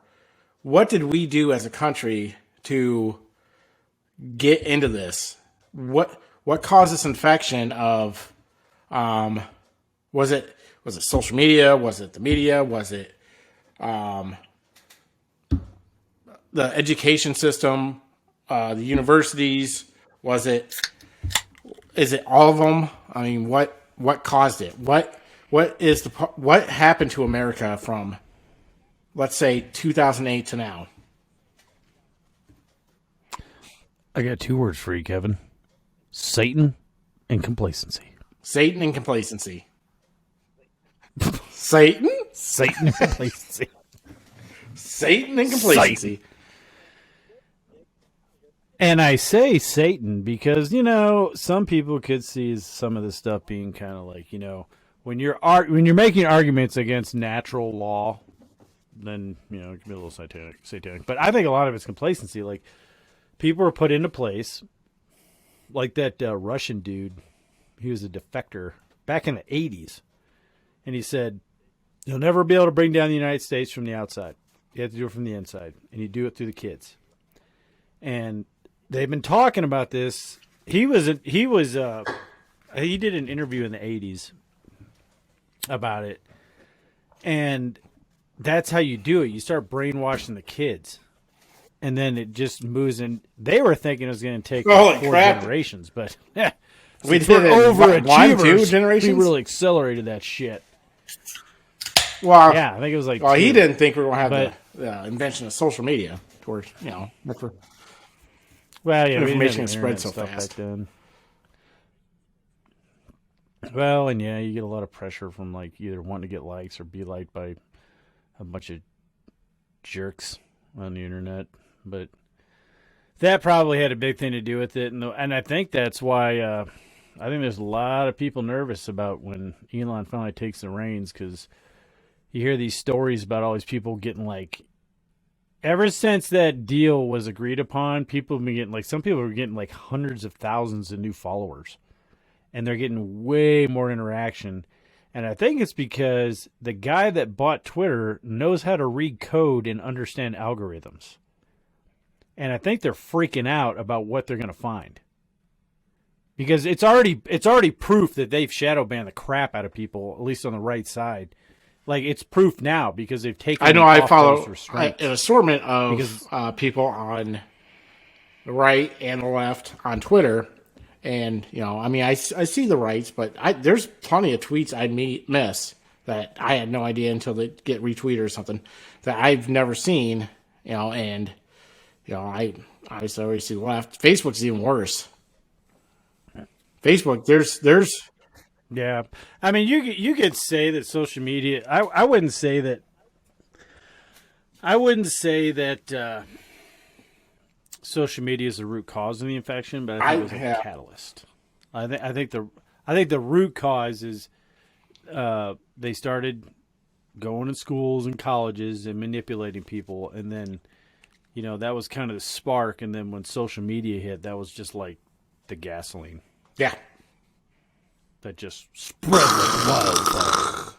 What did we do as a country to get into this? What caused this infection of, was it social media? Was it the media? Was it, the education system, the universities? Is it all of them? I mean, what caused it? What happened to America from, let's say, 2008 to now? I got 2 words for you, Kevin. Satan and complacency. Satan and complacency. Satan? Satan and complacency. Satan and complacency. Satan. And I say Satan because, some people could see some of this stuff being kind of like, when you're making arguments against natural law, then, it can be a little satanic. But I think a lot of it's complacency. Like, people are put into place, like that Russian dude. He was a defector back in the 80s. And he said, you'll never be able to bring down the United States from the outside. You have to do it from the inside. And you do it through the kids. And they've been talking about this. He did an interview in the 80s about it. And that's how you do it. You start brainwashing the kids. And then it just moves in. They were thinking it was going to take 4 generations, but we did it overachievers. 2 generations. We really accelerated that shit. Well, yeah, I think it was like. Well, he didn't think we were going to have the invention of social media, of course. Well, yeah, information spread so fast back then. Well, and yeah, you get a lot of pressure from like either wanting to get likes or be liked by a bunch of jerks on the internet. But that probably had a big thing to do with it, and I think that's why I think there's a lot of people nervous about when Elon finally takes the reins, because you hear these stories about all these people getting like. Ever since that deal was agreed upon, people have been getting like some people are getting like hundreds of thousands of new followers, and they're getting way more interaction. And I think it's because the guy that bought Twitter knows how to read code and understand algorithms. And I think they're freaking out about what they're going to find. Because it's already proof that they've shadow banned the crap out of people, at least on the right side. Like, it's proof now because they've taken. I know I follow an assortment of people on the right and the left on Twitter. And, I see the rights, but there's plenty of tweets I miss that I had no idea until they get retweeted or something that I've never seen, and, I obviously already see the left. Facebook's even worse. Facebook, there's. Yeah. I mean, you could say that social media, I wouldn't say that social media is the root cause of the infection, but I think it was a catalyst. I think the root cause is they started going to schools and colleges and manipulating people, and then that was kind of the spark, and then when social media hit, that was just like the gasoline. Yeah. That just spread like wildfire.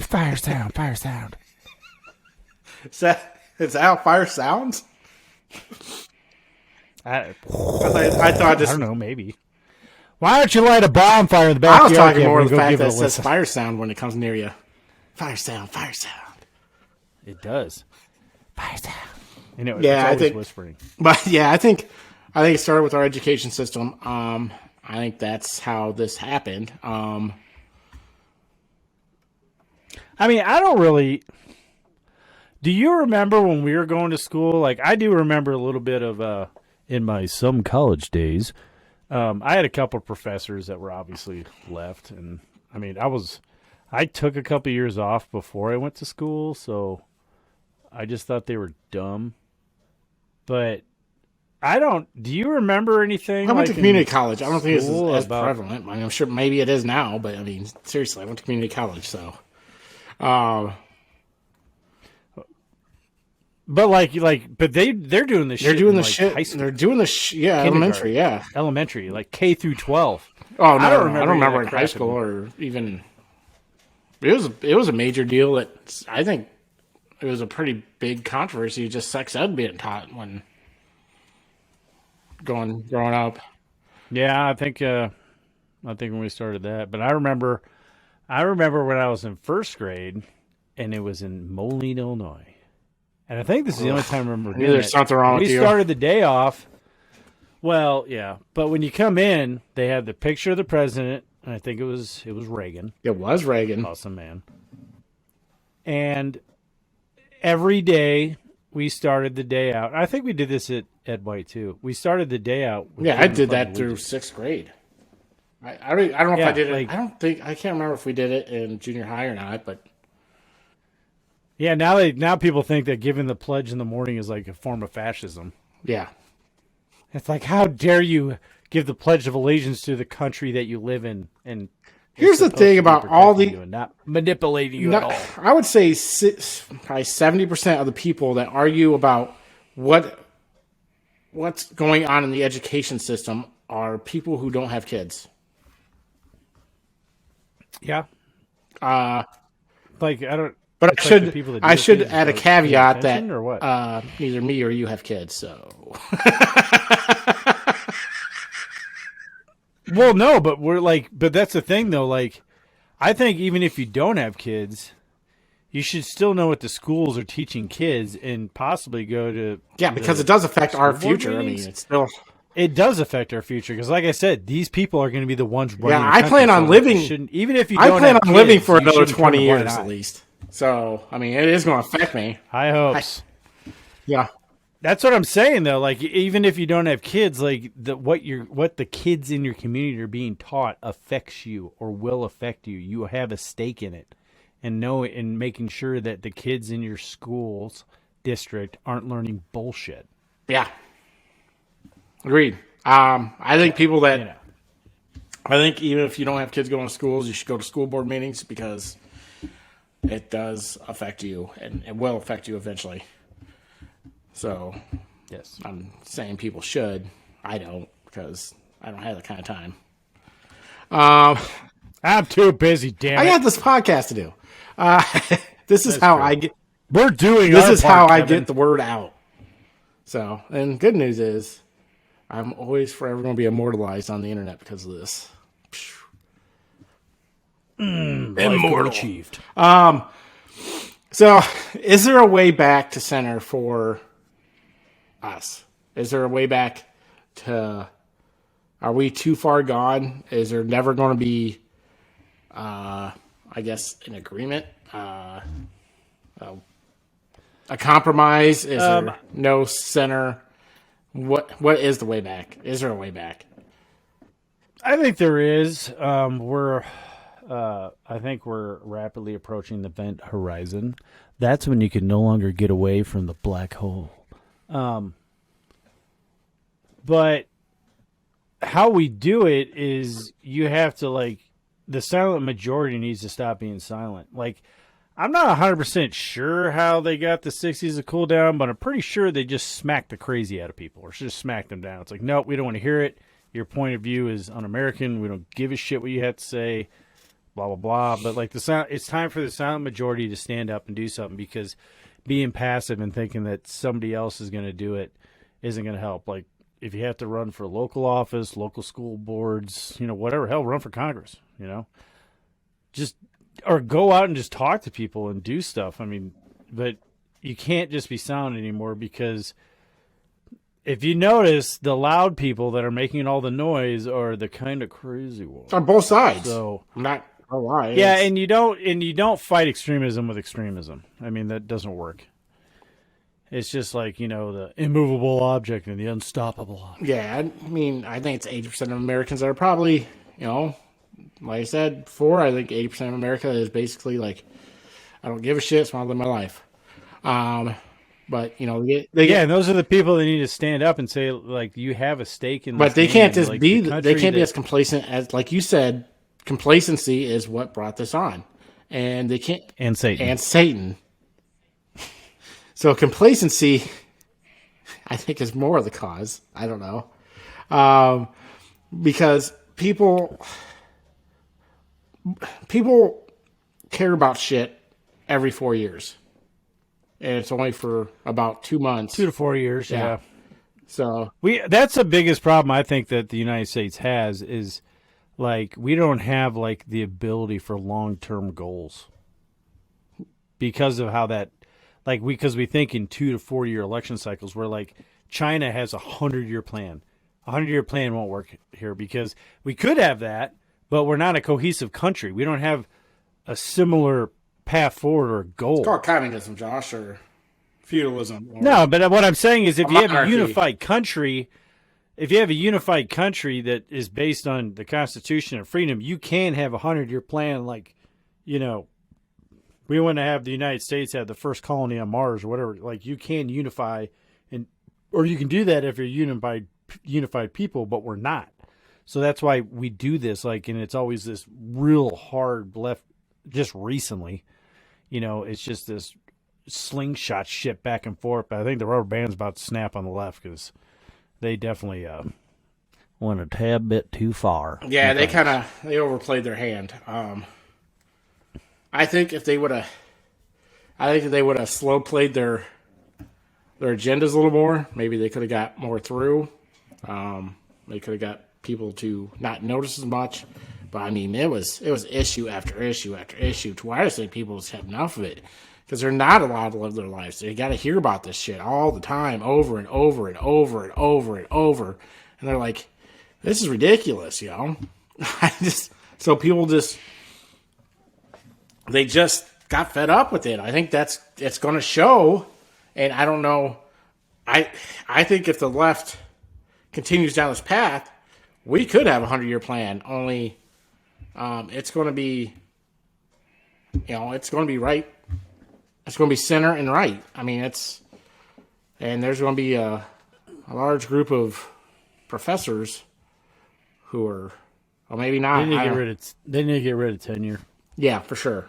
Fire sound. Is that how fire sounds? I thought this. I don't know, maybe. Why don't you light a bonfire in the backyard? I was talking more of the fact that it says fire sound when it comes near you. Fire sound. It does. You know, Yeah, it's I always think- whispering. But yeah, I think it started with our education system. I think that's how this happened. I mean, I don't really. Do you remember when we were going to school? Like, I do remember a little bit of in my some college days. I had a couple of professors that were obviously left, and I mean, I took a couple of years off before I went to school, so I just thought they were dumb. But I don't. Do you remember anything? I went like to community college. I don't think it's school as about- prevalent. I mean, I'm sure maybe it is now, but I mean, seriously, I went to community college, so. But but they're doing this. They're doing the in, shit. High school, They're doing the yeah, elementary, yeah. elementary, like K through 12. Oh no, I don't I don't remember remember that in high crap school in- or even. It was a major deal. That I think it was a pretty big controversy. Just sex ed being taught when growing up. Yeah, I think when we started that. But I remember when I was in first grade, and it was in Moline, Illinois. And I think this is the only time I remember doing there's it. something wrong We with you. started the day off. Well, yeah, but when you come in, they had the picture of the president, and I think it was Reagan, It was Reagan. awesome man. And every day we started the day out. I think we did this at White too. We started the day out. with Yeah, I giving the did Pledge that of through Allegiance. sixth grade. I don't know if Yeah, I did it. like- I can't remember if we did it in junior high or not. But Yeah, now people think that giving the pledge in the morning is like a form of fascism. yeah, It's like, how dare you give the pledge of allegiance to the country that you live in? And Here's it's the supposed thing to be about all protecting the- you and not manipulating you at all. I would say probably 70% of the people that argue about what's going on in the education system are people who don't have kids. Yeah. Like I don't. But it's like the people that do I have should kids add a don't pay caveat that attention, or what? neither me or you have kids, so Well, no, but but that's the thing though. Like, I think even if you don't have kids, you should still know what the schools are teaching kids, and possibly go to. yeah, because it does affect our school board future. I mean, meetings? it's still It does affect our future because, like I said, these people are going to be the ones running. Yeah, the I country, plan on so living- you shouldn't- even if you I don't plan have on living kids, for you another shouldn't turn 20 a blind years eye. at least. So, I mean, it is going to affect me. High hopes. Yeah. That's what I'm saying, though. Like, even if you don't have kids, like what the kids in your community are being taught affects you or will affect you. You have a stake in it, and in making sure that the kids in your school's district aren't learning bullshit. Yeah. Agreed. I think people that You know. I think even if you don't have kids going to schools, you should go to school board meetings because it does affect you and it will affect you eventually. So Yes. I'm saying people should. I don't because I don't have that kind of time. I'm too busy. Damn I it. got this podcast to do. This is how true. I get. We're doing. This our is part, how I Kevin. get the word out. So, and good news is, I'm always forever going to be immortalized on the internet because of this. Immortal achieved. So, is there a way back to center for us? Is there a way back to? Are we too far gone? Is there never going to be, I guess, an agreement? A compromise? Is there no center? What is the way back? Is there a way back? I think there is. I think we're rapidly approaching the event horizon. That's when you can no longer get away from the black hole. But how we do it is you have to the silent majority needs to stop being silent. I'm not 100% sure how they got the 60s to cool down, but I'm pretty sure they just smacked the crazy out of people or just smacked them down. It's like, nope, we don't want to hear it. Your point of view is un-American. We don't give a shit what you have to say, blah, blah, blah. But it's time for the silent majority to stand up and do something because being passive and thinking that somebody else is going to do it isn't going to help. Like, if you have to run for local office, local school boards, whatever, hell, run for Congress, or go out and just talk to people and do stuff. I mean, but you can't just be silent anymore, because if you notice, the loud people that are making all the noise are the kind of crazy ones. On both sides. So I'm not gonna lie. yeah, and you don't fight extremism with extremism. I mean, that doesn't work. It's just like, the immovable object and the unstoppable object. Yeah, I mean, I think it's 80% of Americans that are probably, like I said before, I think 80% of America is basically like, I don't give a shit, so I'll live my life. But, they get, And those are the people that need to stand up and say, like, you have a stake in this. but they game, can't just like, be, the they can't be that- as complacent as, like you said, complacency is what brought this on. And they can't, and Satan. and Satan. So complacency, I think, is more of the cause. I don't know. Because people care about shit every 4 years. And it's only for about 2 months. 2 to 4 years, yeah. So That's the biggest problem I think that the United States has is, like, we don't have, like, the ability for long-term goals because of how that, like, because we think in 2 to 4 year election cycles, where, like, China has a 100-year plan. A 100-year plan won't work here because we could have that, but we're not a cohesive country. We don't have a similar path forward or goal. it's called communism, Josh, or feudalism. Or No, but what I'm saying is, if you have a monarchy. unified country, that is based on the Constitution and freedom, you can have a 100-year plan. Like, we want to have the United States have the first colony on Mars or whatever. Like, you can unify, or you can do that if you're unified people, but we're not. So that's why we do this. Like, and it's always this real hard left. Just recently, it's just this slingshot shit back and forth. But I think the rubber band's about to snap on the left because they definitely went a tad bit too far. Yeah, they overplayed their hand. I think if they would have slow played their agendas a little more, maybe they could have got more through. They could have got people to not notice as much. But I mean, it was issue after issue after issue to where I just think people just have enough of it because they're not allowed to live their lives. They got to hear about this shit all the time, over and over and over and over and over, and they're like, "This is ridiculous," So people they just got fed up with it. I think it's going to show, and I don't know. I think if the left continues down this path, we could have a 100-year plan. Only. It's going to be, it's going to be right. It's going to be center and right. I mean, and there's going to be a large group of professors who are, well, maybe not. They need to get rid of tenure. Yeah, for sure.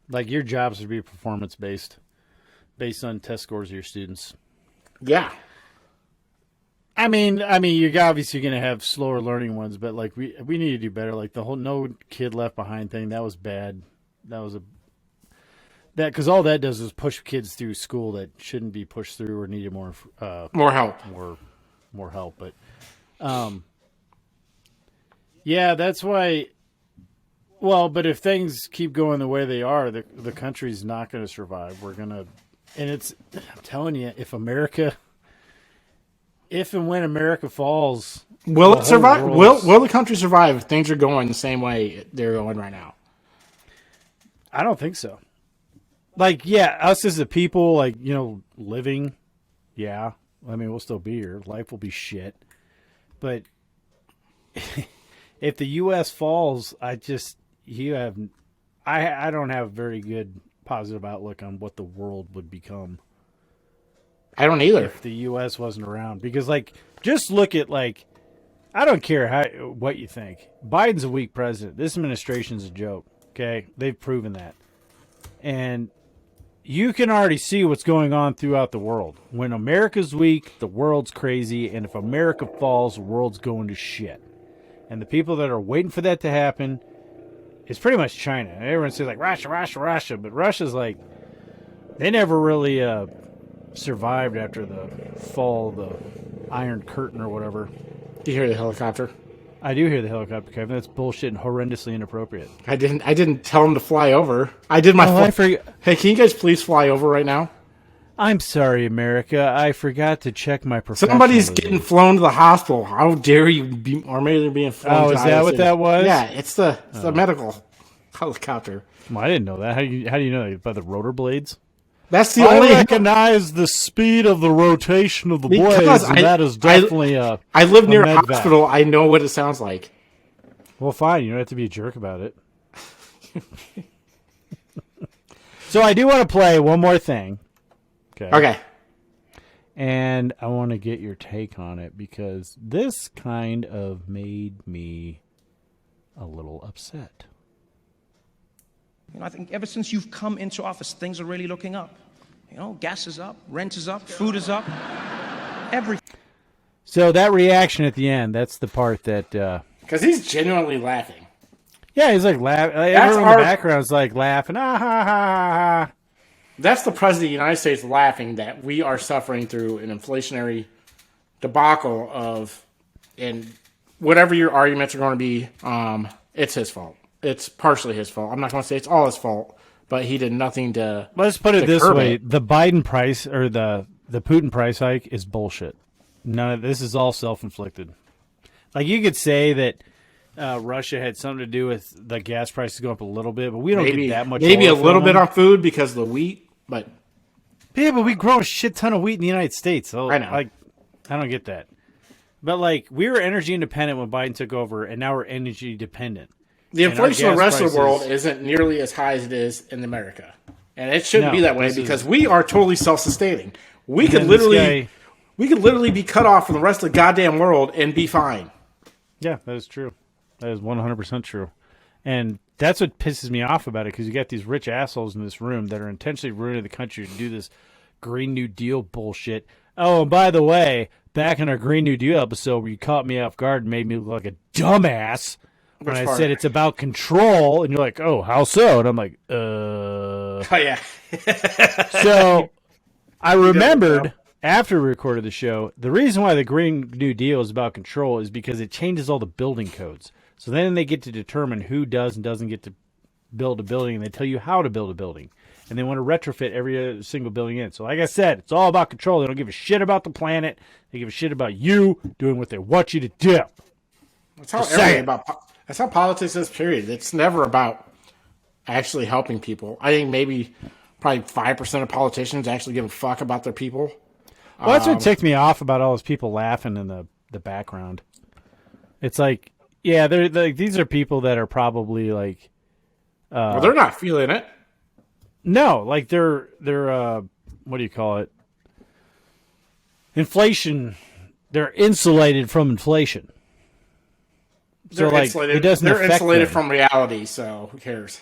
Like, your jobs would be performance based on test scores of your students. Yeah. I mean, you're obviously going to have slower learning ones, but, like, we need to do better. Like, the whole no kid left behind thing, that was bad. Because all that does is push kids through school that shouldn't be pushed through or needed more help. More help. But, yeah, that's why. Well, but if things keep going the way they are, the country's not going to survive. I'm telling you, if and when America falls, will it survive? Will the country survive if things are going the same way they're going right now? I don't think so. Like, yeah, us as a people, like, living, yeah. I mean, we'll still be here. Life will be shit. But if the U.S. falls, I don't have a very good positive outlook on what the world would become. I don't either. If the U.S. wasn't around. Because, like, just look at, like, I don't care what you think. Biden's a weak president. This administration's a joke, okay? They've proven that. And you can already see what's going on throughout the world. When America's weak, the world's crazy. And if America falls, the world's going to shit. And the people that are waiting for that to happen is pretty much China. And everyone says, like, Russia. But Russia's like, they never really survived after the fall of the Iron Curtain or whatever. Do you hear the helicopter? I do hear the helicopter, Kevin. That's bullshit and horrendously inappropriate. I didn't tell him to fly over. I did my Hey, can you guys please fly over right now? I'm sorry, America. I forgot to check my professionalism. Somebody's getting flown to the hospital. How dare you be, or maybe they're being flown Oh, to is that what that was? Yeah, it's the medical helicopter. Well, I didn't know that. How do you know that? By the rotor blades? That's the I only. recognize the speed of the rotation of the Because blades, and that is definitely a. I live near a med vac. hospital. I know what it sounds like. Well, fine. You don't have to be a jerk about it. So I do want to play one more thing. Okay. And I want to get your take on it because this kind of made me a little upset. You know, I think ever since you've come into office, things are really looking up. You know, gas is up, rent is up, food is up, everything. So that reaction at the end, that's the part that... Because he's genuinely laughing. Yeah, he's like laughing. Everyone in the background's like laughing. Ah, ha, ha, ha, ha. That's the president of the United States laughing that we are suffering through an inflationary debacle of, and whatever your arguments are going to be, it's his fault. It's partially his fault. I'm not going to say it's all his fault, but he did nothing to. Let's put it this curb way: it. the Biden price or the Putin price hike is bullshit. None of this is all self-inflicted. Like you could say that Russia had something to do with the gas prices going up a little bit, but we don't get that much. Maybe a oil from little bit them. on food because of the wheat, but Yeah, but we grow a shit ton of wheat in the United States. So, I know. Like, I don't get that. But like, we were energy independent when Biden took over, and now we're energy dependent. the And our inflation in the gas rest of the world prices- isn't nearly as high as it is in America, and it shouldn't No, be that way this is- because we are totally self-sustaining. We could And this literally, guy- we could literally be cut off from the rest of the goddamn world and be fine. Yeah, that is true. That is 100% true. And that's what pisses me off about it, because you got these rich assholes in this room that are intentionally ruining the country to do this Green New Deal bullshit. Oh, and by the way, back in our Green New Deal episode where you caught me off guard and made me look like a dumbass when Which I part? said it's about control, and you're like, oh, how so? And I'm like, Oh yeah, So I remembered know. after we recorded the show, the reason why the Green New Deal is about control is because it changes all the building codes. So then they get to determine who does and doesn't get to build a building, and they tell you how to build a building. And they want to retrofit every single building in. So like I said, it's all about control. They don't give a shit about the planet. They give a shit about you doing what they want you to do. that's how Just everything saying. that's how politics is. Period. It's never about actually helping people. I think maybe probably 5% of politicians actually give a fuck about their people. Well, that's what ticked me off about all those people laughing in the background. It's like, yeah, they're like, these are people that are probably like, Well, they're not feeling it. no, like they're what do you call it? Inflation. They're insulated from inflation. So They're like insulated. it doesn't They're affect insulated them. from reality. So who cares?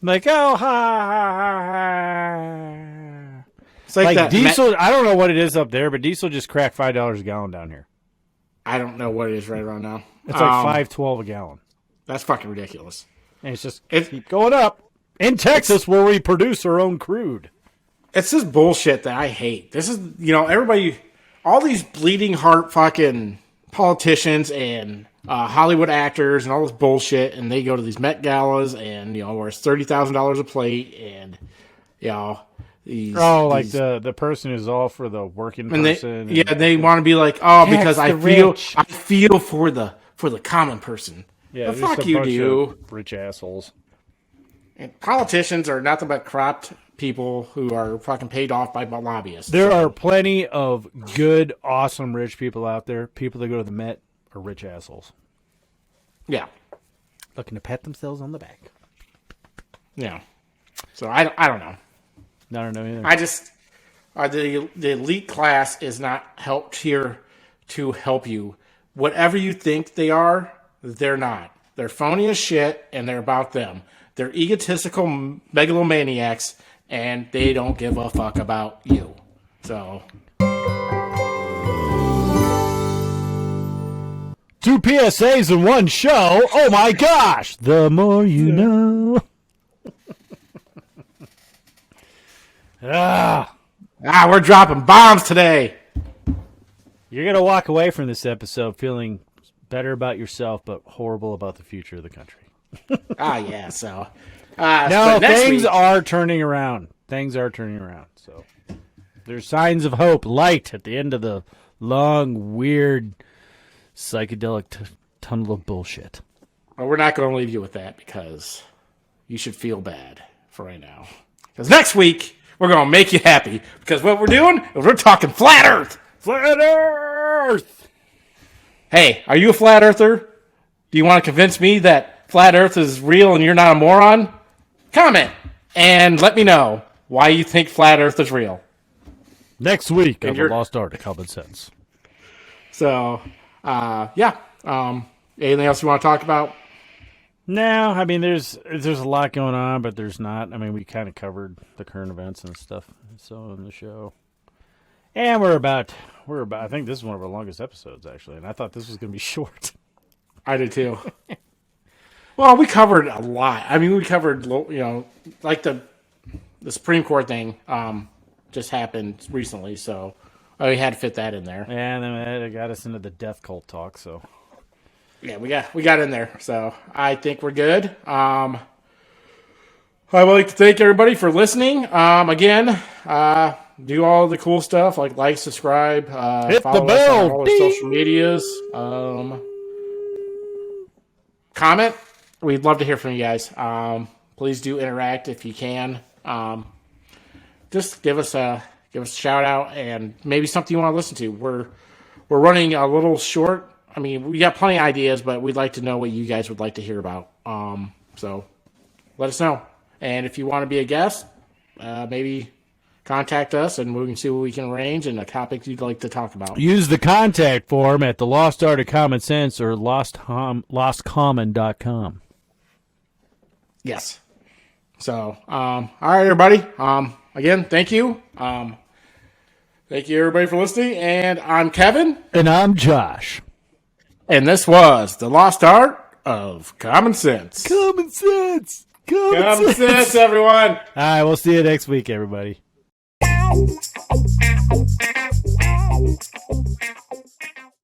Like, oh, ha, ha, ha. It's like, Like that. diesel. I don't know what it is up there, but diesel just cracked $5 a gallon down here. I don't know what it is right around now. It's like $5.12 a gallon, That's fucking ridiculous. and it's just It's- keep going up. In Texas, where we produce our own crude. It's this bullshit that I hate. This is, everybody, all these bleeding heart fucking politicians and Hollywood actors and all this bullshit, and they go to these Met galas and, where it's $30,000 a plate and, these. Oh, like these, the person who's all for the working and person. they want to be like, oh, Tax because I the feel, rich. I feel for the common person. yeah, The just fuck a you bunch do. of rich assholes. And politicians are nothing but corrupt people who are fucking paid off by lobbyists. There are plenty of good, awesome, rich people out there. People that go to the Met are rich assholes Yeah. looking to pat themselves on the back. Yeah. So I don't know. I don't know either. I just the elite class is not helped here to help you. Whatever you think they are, they're not. They're phony as shit, and they're about them. They're egotistical megalomaniacs, and they don't give a fuck about you. So 2 PSAs in one show. Oh my gosh! The more you know. we're dropping bombs today. You're gonna walk away from this episode feeling better about yourself, but horrible about the future of the country. Yeah. So No, but next things week, are turning around. Things are turning around. So There's signs of hope, light at the end of the long, weird, psychedelic tunnel of bullshit. Well, we're not going to leave you with that because you should feel bad for right now. Because next week, we're going to make you happy. Because what we're doing is we're talking flat Earth. Flat Earth! Hey, are you a flat earther? Do you want to convince me that flat Earth is real and you're not a moron? Comment and let me know why you think flat Earth is real. Next week on The Lost Art of Common Sense. So, yeah. Anything else you want to talk about? No, I mean, there's a lot going on, but there's not. I mean, we kind of covered the current events and stuff so in the show. And we're about, I think this is one of our longest episodes, actually, and I thought this was going to be short. I did too. Well, we covered a lot. I mean, we covered, like the Supreme Court thing just happened recently, so we had to fit that in there. And then it got us into the death cult talk, so. Yeah, we got in there, so I think we're good. I would like to thank everybody for listening. Again, do all the cool stuff like, subscribe, hit follow the bell, us on all our social medias. Comment. We'd love to hear from you guys. Please do interact if you can. Just give us a shout out and maybe something you want to listen to. We're running a little short. I mean, we got plenty of ideas, but we'd like to know what you guys would like to hear about. So let us know. And if you want to be a guest, maybe contact us and we can see what we can arrange and a topic you'd like to talk about. Use the contact form at the Lost Art of Common Sense or lostcommon.com. Yes. So, all right, everybody. Again, thank you. Thank you, everybody, for listening. And I'm Kevin. And I'm Josh. And this was The Lost Art of Common Sense. Common sense. Common sense, everyone. All right, we'll see you next week, everybody.